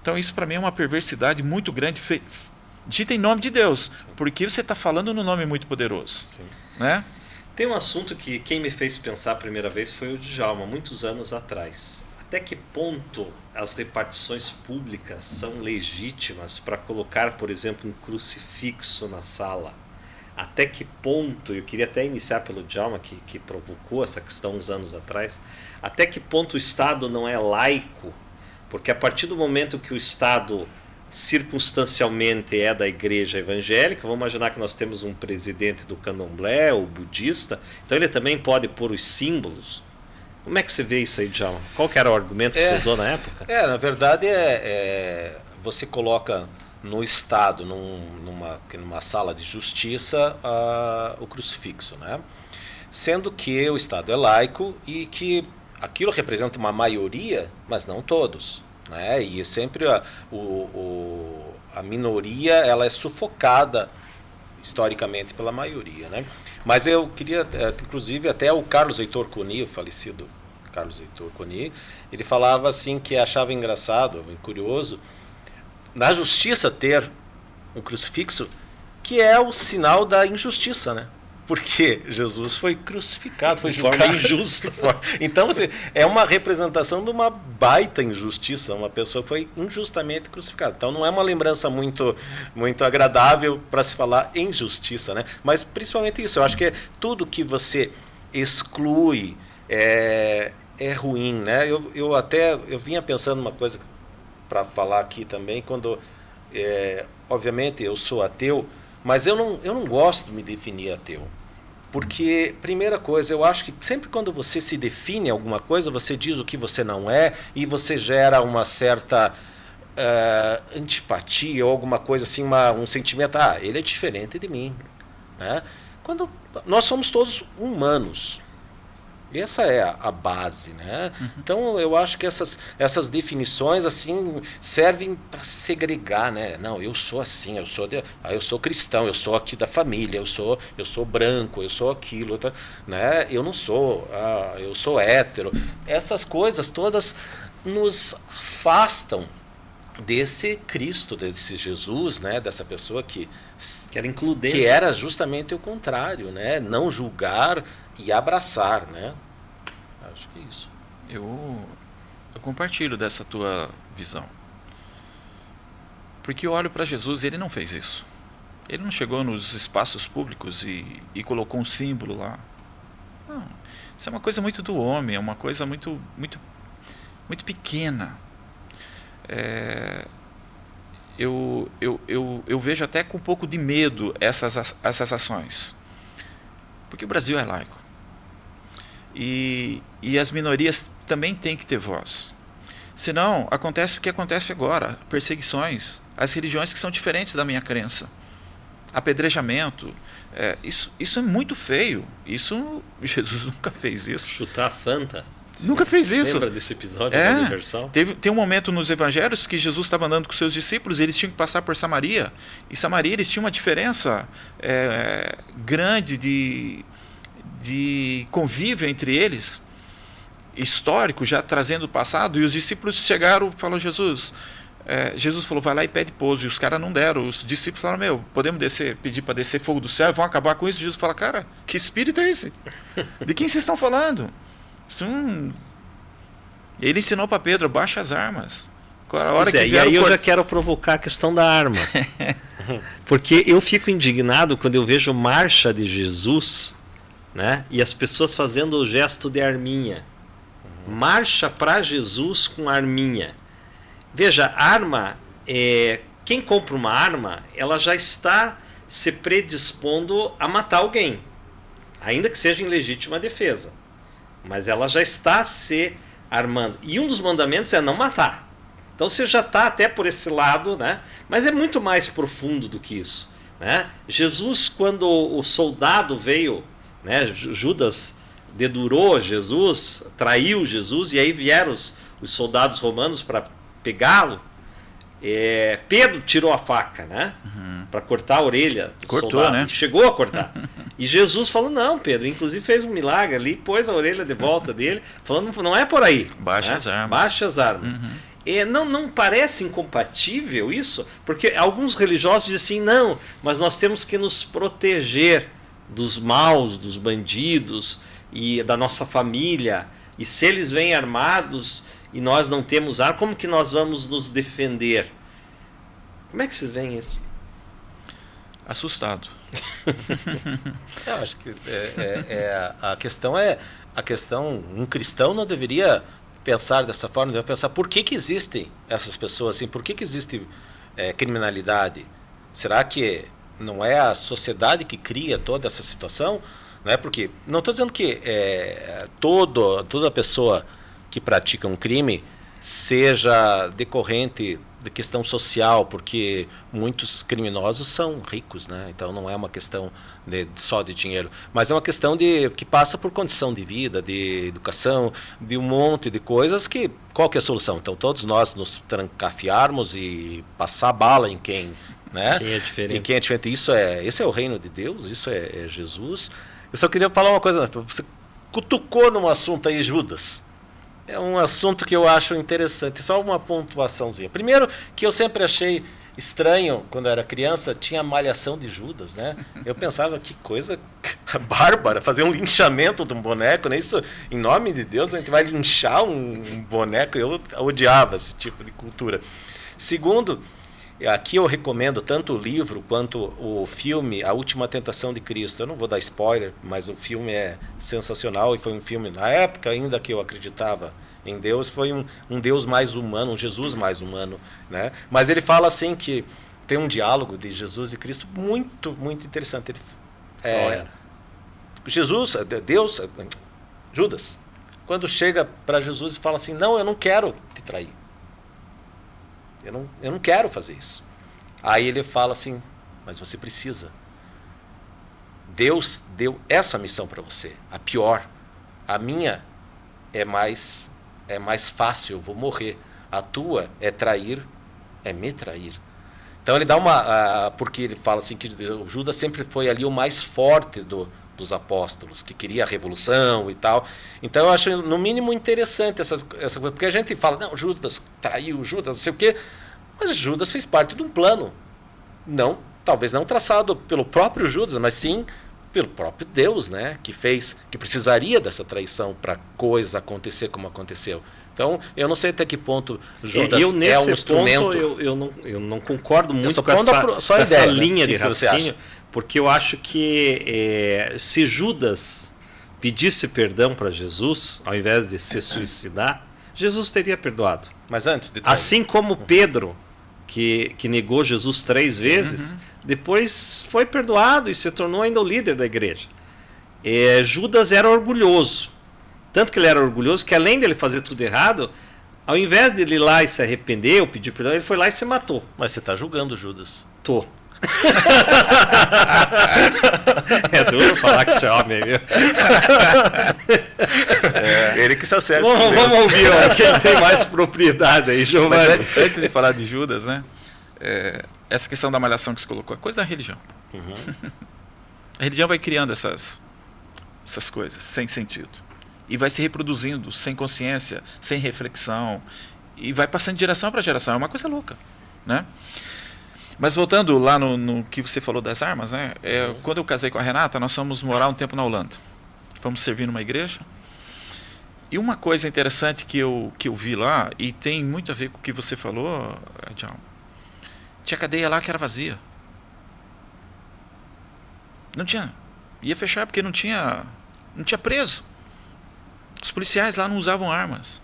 Speaker 3: Então, isso para mim é uma perversidade muito grande, dita em nome de Deus, porque você está falando no nome muito poderoso.
Speaker 2: Sim.
Speaker 3: Né?
Speaker 1: Tem um assunto que quem me fez pensar a primeira vez foi o Djalma, muitos anos atrás. Até que ponto as repartições públicas são legítimas para colocar, por exemplo, um crucifixo na sala? Até que ponto, eu queria até iniciar pelo Djalma, que provocou essa questão uns anos atrás, até que ponto o Estado não é laico? Porque a partir do momento que o Estado circunstancialmente é da igreja evangélica, vamos imaginar que nós temos um presidente do candomblé ou budista, então ele também pode pôr os símbolos. Como é que você vê isso aí, Djalma? Qual que era o argumento que você usou na época?
Speaker 2: Na verdade, você coloca no Estado, numa sala de justiça, o crucifixo, né? Sendo que o Estado é laico e que aquilo representa uma maioria, mas não todos, né? E sempre a minoria ela é sufocada historicamente pela maioria, né? Mas eu queria, inclusive, até o Carlos Heitor Coni, o falecido Carlos Heitor Coni, ele falava assim que achava engraçado e curioso na justiça ter um crucifixo, que é o sinal da injustiça, né? Porque Jesus foi crucificado, foi julgado injusta. Então, é uma representação de uma baita injustiça. Uma pessoa foi injustamente crucificada. Então, não é uma lembrança muito, muito agradável para se falar em justiça, né? Mas, principalmente isso. Eu acho que tudo que você exclui é ruim, né? Eu vinha pensando uma coisa para falar aqui também, quando, obviamente, eu sou ateu, mas eu não gosto de me definir ateu. Porque, primeira coisa, eu acho que sempre quando você se define alguma coisa, você diz o que você não é e você gera uma certa antipatia ou alguma coisa assim, um sentimento, ele é diferente de mim. Né? Quando nós somos todos humanos. Essa é a base, né? Então eu acho que essas definições assim servem para segregar, né? Não, eu sou assim, eu sou cristão, eu sou aqui da família, eu sou branco, eu sou aquilo, tá? Né? Eu não sou, eu sou hétero. Essas coisas todas nos afastam desse Cristo, desse Jesus, né? Dessa pessoa que
Speaker 1: era includente,
Speaker 2: que era justamente o contrário, né? Não julgar e abraçar, né? Acho que é isso.
Speaker 3: Eu compartilho dessa tua visão. Porque eu olho para Jesus e ele não fez isso. Ele não chegou nos espaços públicos e colocou um símbolo lá. Não. Isso é uma coisa muito do homem, é uma coisa muito, muito, muito pequena. Eu vejo até com um pouco de medo essas ações. Porque o Brasil é laico. E as minorias também têm que ter voz. Senão, acontece o que acontece agora, perseguições, as religiões que são diferentes da minha crença, apedrejamento, isso é muito feio. Isso, Jesus nunca fez isso.
Speaker 1: Chutar a santa.
Speaker 3: Nunca fez isso.
Speaker 1: Lembra desse episódio da Universal?
Speaker 3: Tem um momento nos evangelhos que Jesus estava andando com seus discípulos, eles tinham que passar por Samaria, e Samaria eles tinham uma diferença grande de convívio entre eles, histórico, já trazendo o passado, e os discípulos chegaram e falaram, Jesus falou, vai lá e pede pouso, e os caras não deram, os discípulos falaram, podemos pedir para descer fogo do céu, vão acabar com isso. Jesus fala, cara, que espírito é esse? De quem vocês estão falando? Ele ensinou para Pedro, baixa as armas.
Speaker 1: E aí eu já quero provocar a questão da arma. Porque eu fico indignado quando eu vejo marcha de Jesus, né, e as pessoas fazendo o gesto de arminha. Marcha para Jesus com arminha. Veja, arma, quem compra uma arma, ela já está se predispondo a matar alguém, ainda que seja em legítima defesa. Mas ela já está se armando. E um dos mandamentos é não matar. Então você já está até por esse lado, né? Mas é muito mais profundo do que isso, né? Jesus, quando o soldado veio, né, Judas dedurou Jesus, traiu Jesus, e aí vieram os soldados romanos para pegá-lo. Pedro tirou a faca, né? Para cortar a orelha do soldado, né? Chegou a cortar. E Jesus falou, não, Pedro, inclusive fez um milagre ali, pôs a orelha de volta dele, falando, não é por aí.
Speaker 3: Baixa as armas.
Speaker 1: Baixa as armas. Não parece incompatível isso? Porque alguns religiosos dizem assim, não, mas nós temos que nos proteger dos maus, dos bandidos e da nossa família. E se eles vêm armados e nós não temos arma, como que nós vamos nos defender? Como é que vocês veem isso?
Speaker 3: Assustado.
Speaker 2: Eu acho que a questão, um cristão não deveria pensar dessa forma, deve pensar por que existem essas pessoas assim, por que existe criminalidade? Será que não é a sociedade que cria toda essa situação? Não é porque, não estou dizendo que toda pessoa que pratica um crime seja decorrente de questão social, porque muitos criminosos são ricos, né? Então não é uma questão só de dinheiro, mas é uma questão que passa por condição de vida, de educação, de um monte de coisas que, qual que é a solução? Então todos nós nos trancafiarmos e passar bala em quem, né?
Speaker 1: Quem é diferente.
Speaker 2: Em quem é diferente. Esse é o reino de Deus, isso é Jesus. Eu só queria falar uma coisa, você cutucou num assunto aí, Judas. É um assunto que eu acho interessante, só uma pontuaçãozinha. Primeiro, que eu sempre achei estranho, quando eu era criança, tinha a malhação de Judas, né? Eu pensava, que coisa bárbara, fazer um linchamento de um boneco, né? Isso, em nome de Deus, a gente vai linchar um boneco. Eu odiava esse tipo de cultura. Segundo, aqui eu recomendo tanto o livro quanto o filme A Última Tentação de Cristo. Eu não vou dar spoiler, mas o filme é sensacional, e foi um filme, na época ainda que eu acreditava em Deus, foi um Deus mais humano, um Jesus mais humano, né? Mas ele fala assim que tem um diálogo de Jesus e Cristo muito, muito interessante. Jesus, Deus, Judas, quando chega para Jesus e fala assim, não, eu não quero te trair. Eu não quero fazer isso. Aí ele fala assim, mas você precisa. Deus deu essa missão para você, a pior. A minha é mais fácil, eu vou morrer. A tua é trair, é me trair. Então ele dá porque ele fala assim que o Judas sempre foi ali o mais forte dos apóstolos, que queria a revolução e tal. Então eu acho no mínimo interessante essa coisa, porque a gente fala, não, Judas traiu, Judas não sei o quê, mas Judas fez parte de um plano, talvez não traçado pelo próprio Judas, mas sim pelo próprio Deus, né, que precisaria dessa traição para a coisa acontecer como aconteceu. Então, eu não sei até que ponto Judas é um instrumento.
Speaker 1: Eu não concordo muito com essa
Speaker 2: ideia,
Speaker 1: linha
Speaker 2: de
Speaker 1: raciocínio, porque eu acho que se Judas pedisse perdão para Jesus, ao invés de se suicidar, Jesus teria perdoado.
Speaker 2: Mas antes de trair.
Speaker 1: Assim como Pedro, que negou Jesus 3 vezes, depois foi perdoado e se tornou ainda o líder da igreja. Judas era orgulhoso. Tanto que ele era orgulhoso que, além dele fazer tudo errado, ao invés dele ir lá e se arrepender ou pedir perdão, ele foi lá e se matou.
Speaker 2: Mas você está julgando Judas.
Speaker 1: Tô. É duro falar que esse homem, viu?
Speaker 2: Ele que se acerta.
Speaker 1: Vamos ouvir, ó, quem tem mais propriedade aí, Giovanni.
Speaker 3: Mas antes de falar de Judas, né? Essa questão da malhação que você colocou é coisa da religião. A religião vai criando essas coisas sem sentido. E vai se reproduzindo sem consciência, sem reflexão. E vai passando de geração para geração. É uma coisa louca, né? Mas voltando lá no que você falou das armas, né? Quando eu casei com a Renata, nós fomos morar um tempo na Holanda. Fomos servir numa igreja. E uma coisa interessante que eu vi lá, e tem muito a ver com o que você falou, John, tinha cadeia lá que era vazia. Não tinha. Ia fechar porque não tinha preso. Os policiais lá não usavam armas.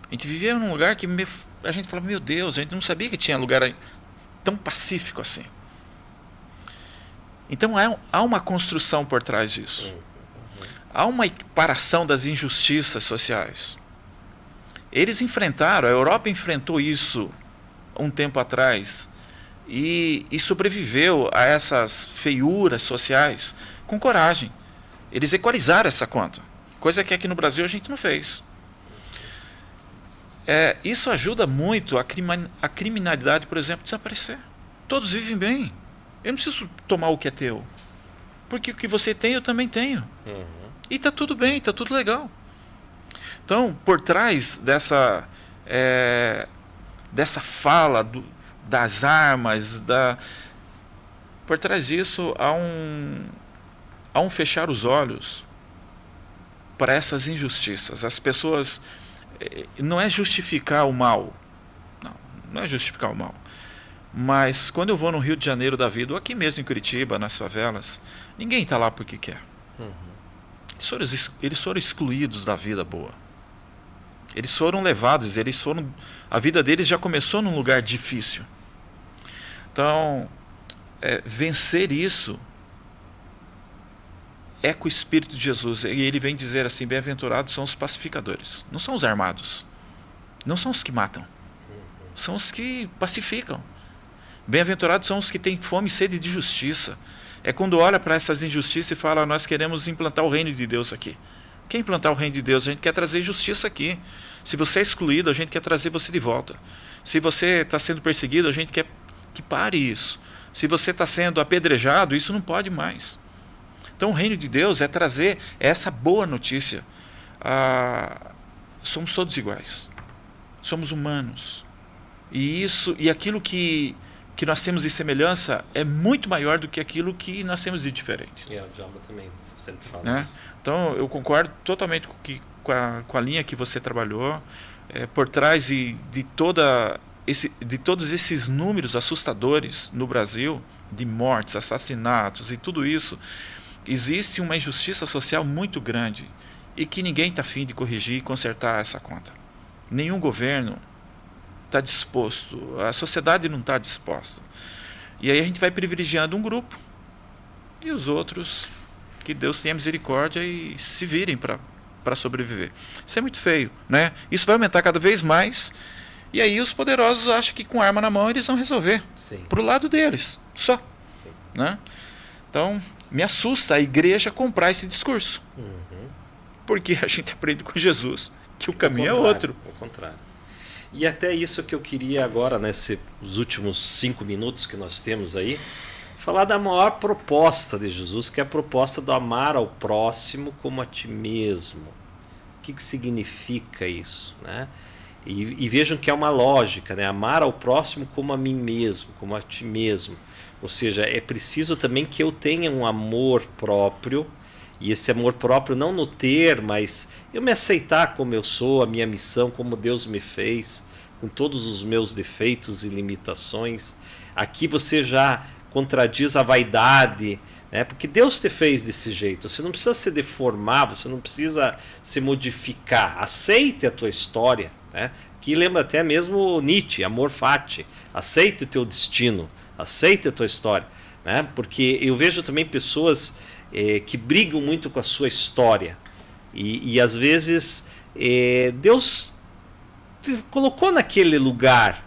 Speaker 3: A gente vivia num lugar que a gente falava, meu Deus, a gente não sabia que tinha lugar tão pacífico assim. Então há uma construção por trás disso. Há uma equiparação das injustiças sociais. Eles enfrentaram, a Europa enfrentou isso um tempo atrás e sobreviveu a essas feiuras sociais com coragem. Eles equalizaram essa conta, coisa que aqui no Brasil a gente não fez. Isso ajuda muito a criminalidade, por exemplo, desaparecer. Todos vivem bem. Eu não preciso tomar o que é teu, porque o que você tem eu também tenho. E está tudo bem, está tudo legal. Então, por trás dessa fala das armas, por trás disso há um fechar os olhos para essas injustiças. As pessoas... Não é justificar o mal. Não é justificar o mal. Mas quando eu vou no Rio de Janeiro da vida, ou aqui mesmo em Curitiba, nas favelas, ninguém está lá porque quer. Eles foram excluídos da vida boa. Eles foram levados, a vida deles já começou num lugar difícil. Então, vencer isso é com o Espírito de Jesus. E ele vem dizer assim, bem-aventurados são os pacificadores. Não são os armados. Não são os que matam. São os que pacificam. Bem-aventurados são os que têm fome e sede de justiça. É quando olha para essas injustiças e fala, nós queremos implantar o reino de Deus aqui. Quer implantar o reino de Deus? A gente quer trazer justiça aqui. Se você é excluído, a gente quer trazer você de volta. Se você está sendo perseguido, a gente quer que pare isso. Se você está sendo apedrejado, isso não pode mais. Então o reino de Deus é trazer essa boa notícia. Somos todos iguais. Somos humanos. E aquilo que nós temos de semelhança é muito maior do que aquilo que nós temos de diferente.
Speaker 1: O Djalma também sempre fala isso.
Speaker 3: Então eu concordo totalmente com a linha que você trabalhou. Por trás de todos esses números assustadores no Brasil, de mortes, assassinatos e tudo isso, existe uma injustiça social muito grande e que ninguém está afim de corrigir e consertar essa conta. Nenhum governo está disposto, a sociedade não está disposta. E aí a gente vai privilegiando um grupo e os outros, que Deus tenha misericórdia e se virem para sobreviver. Isso é muito feio, né? Isso vai aumentar cada vez mais e aí os poderosos acham que com arma na mão eles vão resolver. Para o lado deles, só. Sim. Né? Então... me assusta a igreja comprar esse discurso. Porque a gente aprende com Jesus que o caminho é outro.
Speaker 1: Ao contrário. E até isso que eu queria agora, nesses últimos 5 minutos que nós temos aí, falar da maior proposta de Jesus, que é a proposta do amar ao próximo como a ti mesmo. O que significa isso? Né? E vejam que é uma lógica, né? Amar ao próximo como a mim mesmo, como a ti mesmo. Ou seja, é preciso também que eu tenha um amor próprio, e esse amor próprio não no ter, mas eu me aceitar como eu sou, a minha missão, como Deus me fez, com todos os meus defeitos e limitações. Aqui você já contradiz a vaidade, né? Porque Deus te fez desse jeito, você não precisa se deformar, você não precisa se modificar, aceite a tua história, né? Que lembra até mesmo Nietzsche, amor fati, aceite o teu destino, aceite a tua história, né? Porque eu vejo também pessoas que brigam muito com a sua história. E às vezes Deus te colocou naquele lugar,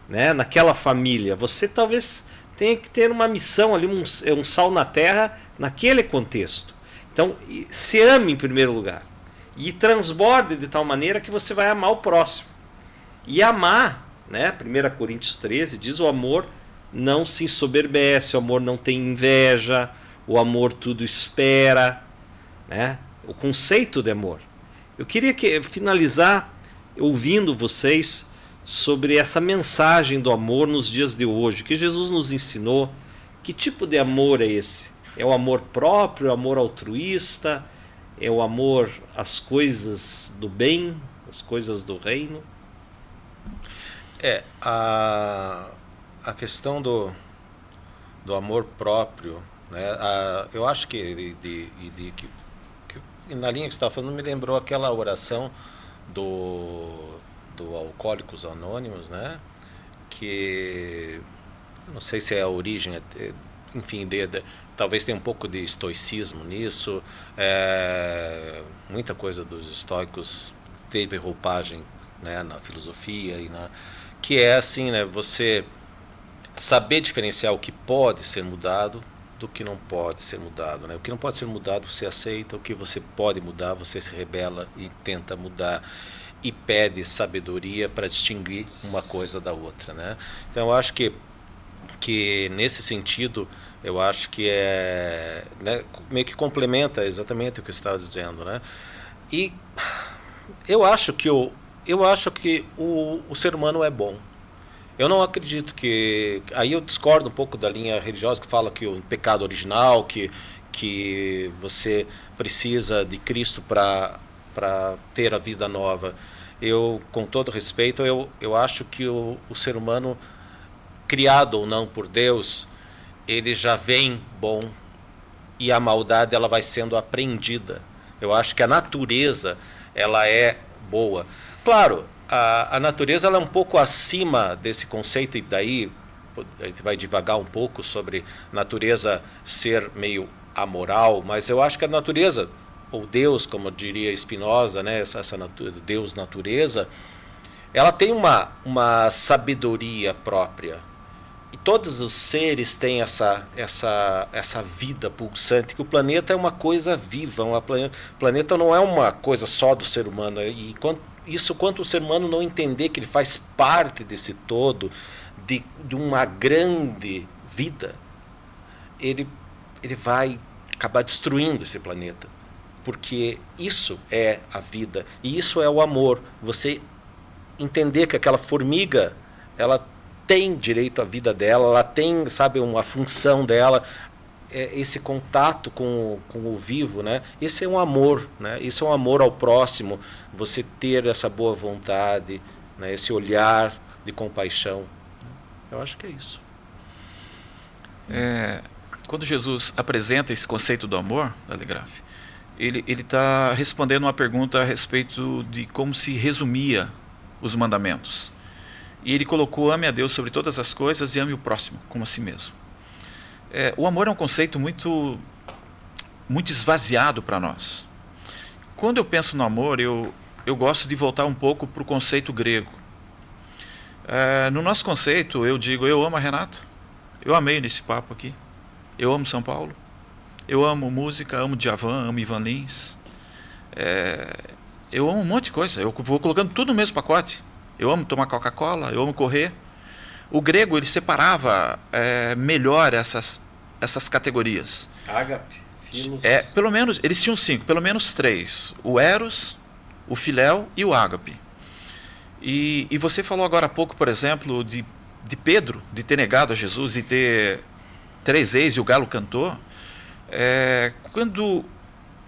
Speaker 1: né, naquela família. Você talvez tenha que ter uma missão ali, um sal na terra, naquele contexto. Então, se ame em primeiro lugar. E transborde de tal maneira que você vai amar o próximo. E amar, né, 1 Coríntios 13 diz: o amor não se ensoberbece, o amor não tem inveja, o amor tudo espera, né? O conceito de amor. Eu queria finalizar ouvindo vocês sobre essa mensagem do amor nos dias de hoje, que Jesus nos ensinou. Que tipo de amor é esse? É o amor próprio, é o amor altruísta, é o amor às coisas do bem, às coisas do reino?
Speaker 2: A questão do amor próprio, né? Eu acho que na linha que você estava falando, me lembrou aquela oração do Alcoólicos Anônimos, né? Que não sei se é a origem, enfim, talvez tenha um pouco de estoicismo nisso. Muita coisa dos estoicos teve roupagem, né, na filosofia que é assim, né? Você saber diferenciar o que pode ser mudado do que não pode ser mudado, né? O que não pode ser mudado você aceita, o que você pode mudar você se rebela e tenta mudar e pede sabedoria para distinguir uma coisa da outra, né? Então eu acho que nesse sentido eu acho que né, meio que complementa exatamente o que você estava dizendo, né? E eu acho que o ser humano é bom. Eu não acredito aí eu discordo um pouco da linha religiosa que fala que o pecado original, que você precisa de Cristo para ter a vida nova. Com todo respeito, eu acho que o ser humano, criado ou não por Deus, ele já vem bom, e a maldade ela vai sendo aprendida. Eu acho que a natureza ela é boa. Claro, a natureza ela é um pouco acima desse conceito, e daí a gente vai divagar um pouco sobre natureza ser meio amoral, mas eu acho que a natureza, ou Deus, como diria Spinoza, né, essa Deus natureza, ela tem uma sabedoria própria. E todos os seres têm essa vida pulsante, que o planeta é uma coisa viva, o planeta não é uma coisa só do ser humano. E quanto o ser humano não entender que ele faz parte desse todo, de uma grande vida, ele vai acabar destruindo esse planeta. Porque isso é a vida, e isso é o amor. Você entender que aquela formiga, ela tem direito à vida dela, ela tem, sabe, uma função dela, esse contato com o vivo, né? Esse é um amor, né? Isso é um amor ao próximo, você ter essa boa vontade, né? Esse olhar de compaixão. Eu acho que é isso.
Speaker 3: Quando Jesus apresenta esse conceito do amor, Alegraf, ele está respondendo uma pergunta a respeito de como se resumia os mandamentos. E ele colocou: ame a Deus sobre todas as coisas e ame o próximo como a si mesmo. O amor é um conceito muito esvaziado para nós. Quando eu penso no amor, eu gosto de voltar um pouco para o conceito grego. No nosso conceito, eu digo: eu amo a Renata, eu amei nesse papo aqui, eu amo São Paulo, eu amo música, amo Djavan, amo Ivan Lins, eu amo um monte de coisa, eu vou colocando tudo no mesmo pacote. Eu amo tomar Coca-Cola, eu amo correr. O grego ele separava melhor essas categorias.
Speaker 1: Ágape, filos.
Speaker 3: Pelo menos, eles tinham 5, pelo menos 3. O eros, o filéu e o ágape. E você falou agora há pouco, por exemplo, de Pedro, de ter negado a Jesus e ter 3 vezes e o galo cantou.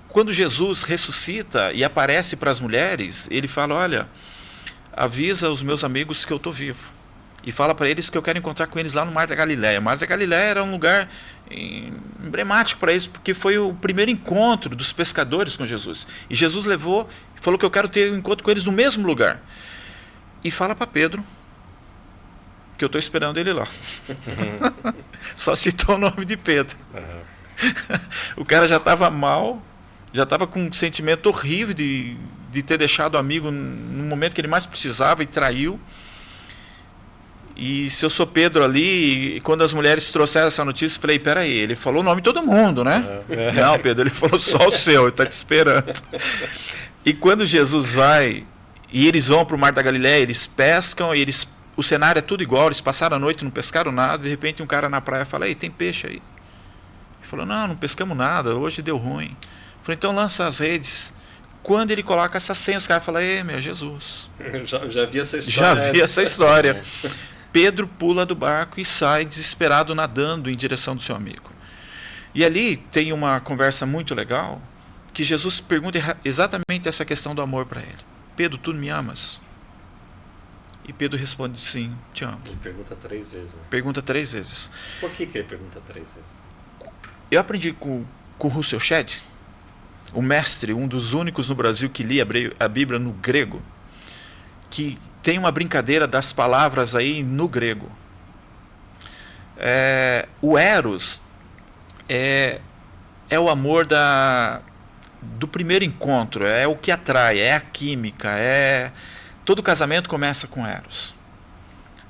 Speaker 3: Quando Jesus ressuscita e aparece para as mulheres, ele fala: olha, avisa os meus amigos que eu estou vivo. E fala para eles que eu quero encontrar com eles lá no Mar da Galileia. O Mar da Galileia era um lugar emblemático para eles, porque foi o primeiro encontro dos pescadores com Jesus. E Jesus levou e falou que eu quero ter um encontro com eles no mesmo lugar. E fala para Pedro que eu estou esperando ele lá. Só citou o nome de Pedro. O cara já estava mal, já estava com um sentimento horrível de ter deixado o amigo no momento que ele mais precisava e traiu. E se eu sou Pedro ali, e quando as mulheres trouxeram essa notícia, eu falei, peraí, ele falou o nome de todo mundo, né? Não, Pedro, ele falou só o seu, ele está te esperando. E quando Jesus vai, e eles vão para o Mar da Galileia, eles pescam, o cenário é tudo igual, eles passaram a noite, não pescaram nada, de repente um cara na praia fala, ei, tem peixe aí? Ele falou, não pescamos nada, hoje deu ruim. Eu falei, então lança as redes. Quando ele coloca essa senha, os caras falam, meu Jesus.
Speaker 1: Já vi essa história.
Speaker 3: Já vi essa história. Pedro pula do barco e sai desesperado nadando em direção do seu amigo. E ali tem uma conversa muito legal, que Jesus pergunta exatamente essa questão do amor para ele. Pedro, tu me amas? E Pedro responde, sim, te amo.
Speaker 1: Ele pergunta 3 vezes. Né?
Speaker 3: Pergunta 3 vezes.
Speaker 1: Por que ele pergunta 3 vezes?
Speaker 3: Eu aprendi com o Russell Shedd, o mestre, um dos únicos no Brasil que lia a Bíblia no grego, que tem uma brincadeira das palavras aí no grego. O eros é o amor do primeiro encontro, é o que atrai, é a química, todo casamento começa com eros.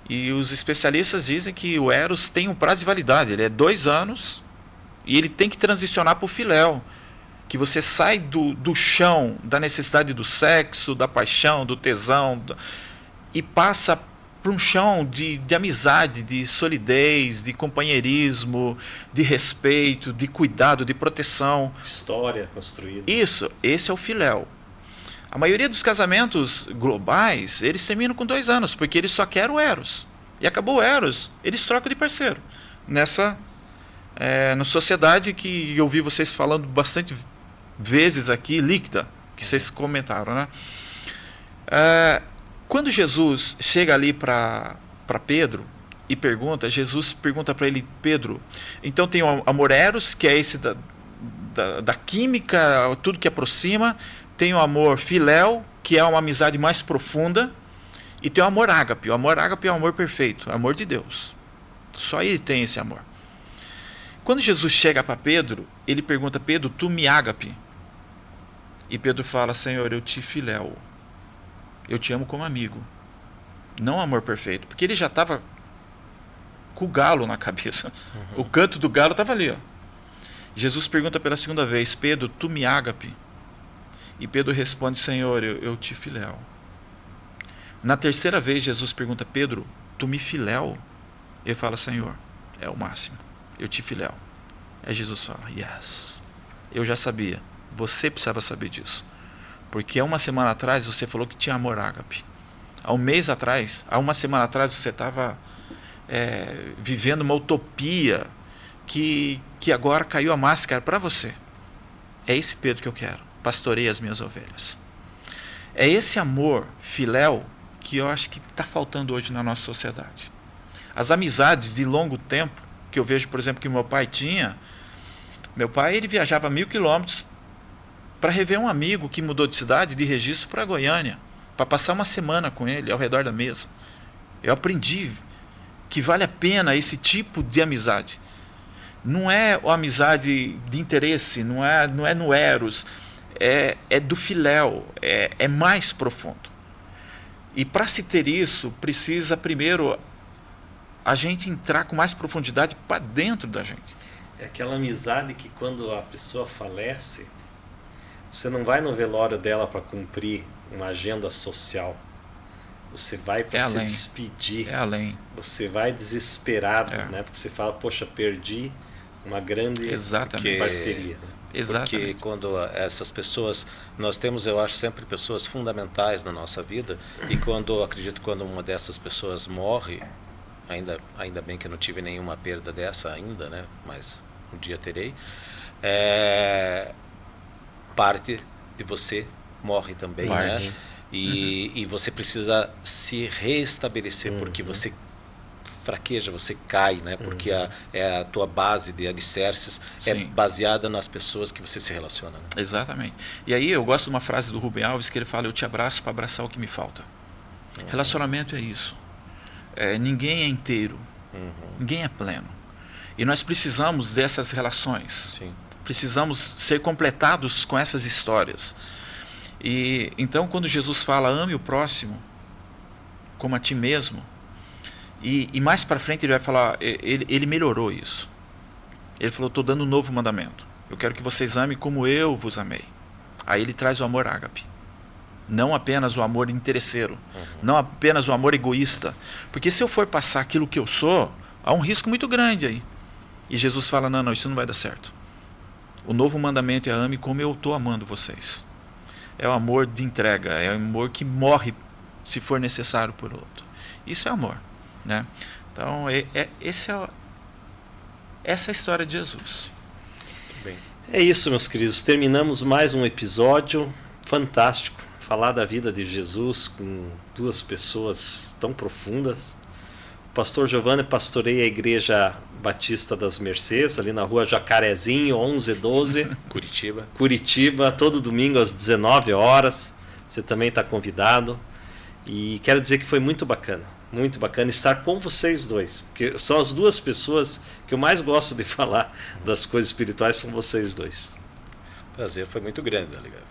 Speaker 3: E os especialistas dizem que o eros tem um prazo de validade, ele é 2 anos e ele tem que transicionar para o filéu, que você sai do chão da necessidade do sexo, da paixão, do tesão, e passa para um chão de amizade, de solidez, de companheirismo, de respeito, de cuidado, de proteção.
Speaker 1: História construída.
Speaker 3: Isso, esse é o filéu. A maioria dos casamentos globais, eles terminam com 2 anos, porque eles só querem o eros. E acabou o eros, eles trocam de parceiro. Na sociedade que eu vi vocês falando bastante vezes aqui, líquida, que vocês comentaram, né? Quando Jesus chega ali para Pedro e pergunta, Jesus pergunta para ele, Pedro, então tem o amor eros, que é esse da química, tudo que aproxima, tem o amor filéu, que é uma amizade mais profunda, e tem o amor ágape. O amor ágape é o amor perfeito, o amor de Deus. Só ele tem esse amor. Quando Jesus chega para Pedro, ele pergunta, Pedro, tu me ágape? E Pedro fala, Senhor, eu te filéu. Eu te amo como amigo. Não amor perfeito. Porque ele já estava com o galo na cabeça. Uhum. O canto do galo estava ali. Ó. Jesus pergunta pela segunda vez, Pedro, tu me ágape? E Pedro responde, Senhor, eu te filéu. Na terceira vez, Jesus pergunta, Pedro, tu me filéu? Ele fala, Senhor, é o máximo. Eu te filéu. Aí Jesus fala, yes. Eu já sabia. Você precisava saber disso. Porque há uma semana atrás você falou que tinha amor ágape. Há um mês atrás, há uma semana atrás você estava vivendo uma utopia que agora caiu a máscara para você. É esse Pedro que eu quero. Pastorei as minhas ovelhas. É esse amor filéu que eu acho que está faltando hoje na nossa sociedade. As amizades de longo tempo, que eu vejo, por exemplo, que meu pai tinha. Meu pai, ele viajava 1.000 quilômetros para rever um amigo que mudou de cidade, de Registro para Goiânia, para passar uma semana com ele ao redor da mesa. Eu aprendi que vale a pena esse tipo de amizade. Não é a amizade de interesse, não é no eros, é do filéu, é mais profundo. E para se ter isso, precisa primeiro a gente entrar com mais profundidade para dentro da gente.
Speaker 1: É aquela amizade que quando a pessoa falece, você não vai no velório dela para cumprir uma agenda social. Você vai para se despedir.
Speaker 3: É além.
Speaker 1: Você vai desesperado, né? Porque você fala, poxa, perdi uma grande parceria.
Speaker 2: Exatamente. Porque quando essas pessoas, nós temos, eu acho, sempre pessoas fundamentais na nossa vida, e acredito quando uma dessas pessoas morre, ainda bem que eu não tive nenhuma perda dessa ainda, né? Mas um dia terei, parte de você morre também, né? E você precisa se reestabelecer, porque você fraqueja, você cai, né? Porque a tua base de alicerces é baseada nas pessoas que você se relaciona. Né?
Speaker 3: Exatamente. E aí eu gosto de uma frase do Rubem Alves que ele fala, eu te abraço para abraçar o que me falta. Relacionamento é isso. Ninguém é inteiro. Ninguém é pleno. E nós precisamos dessas relações.
Speaker 2: Sim.
Speaker 3: Precisamos ser completados com essas histórias. E então, quando Jesus fala, ame o próximo como a ti mesmo, e mais para frente ele vai falar, ele melhorou isso. Ele falou, estou dando um novo mandamento. Eu quero que vocês amem como eu vos amei. Aí ele traz o amor ágape. Não apenas o amor interesseiro. Não apenas o amor egoísta. Porque se eu for passar aquilo que eu sou, há um risco muito grande aí. E Jesus fala, não, isso não vai dar certo. O novo mandamento é ame como eu estou amando vocês. É o amor de entrega. É o amor que morre se for necessário por outro. Isso é amor, né? Então, essa é a história de Jesus.
Speaker 2: Bem.
Speaker 1: É isso, meus queridos. Terminamos mais um episódio fantástico. Falar da vida de Jesus com duas pessoas tão profundas. O pastor Giovanni pastoreia a Igreja Batista das Mercês, ali na rua Jacarezinho, 1112. Curitiba, todo domingo às 19 horas. Você também está convidado. E quero dizer que foi muito bacana estar com vocês dois, porque são as duas pessoas que eu mais gosto de falar das coisas espirituais, são vocês dois.
Speaker 2: Prazer foi muito grande, tá ligado?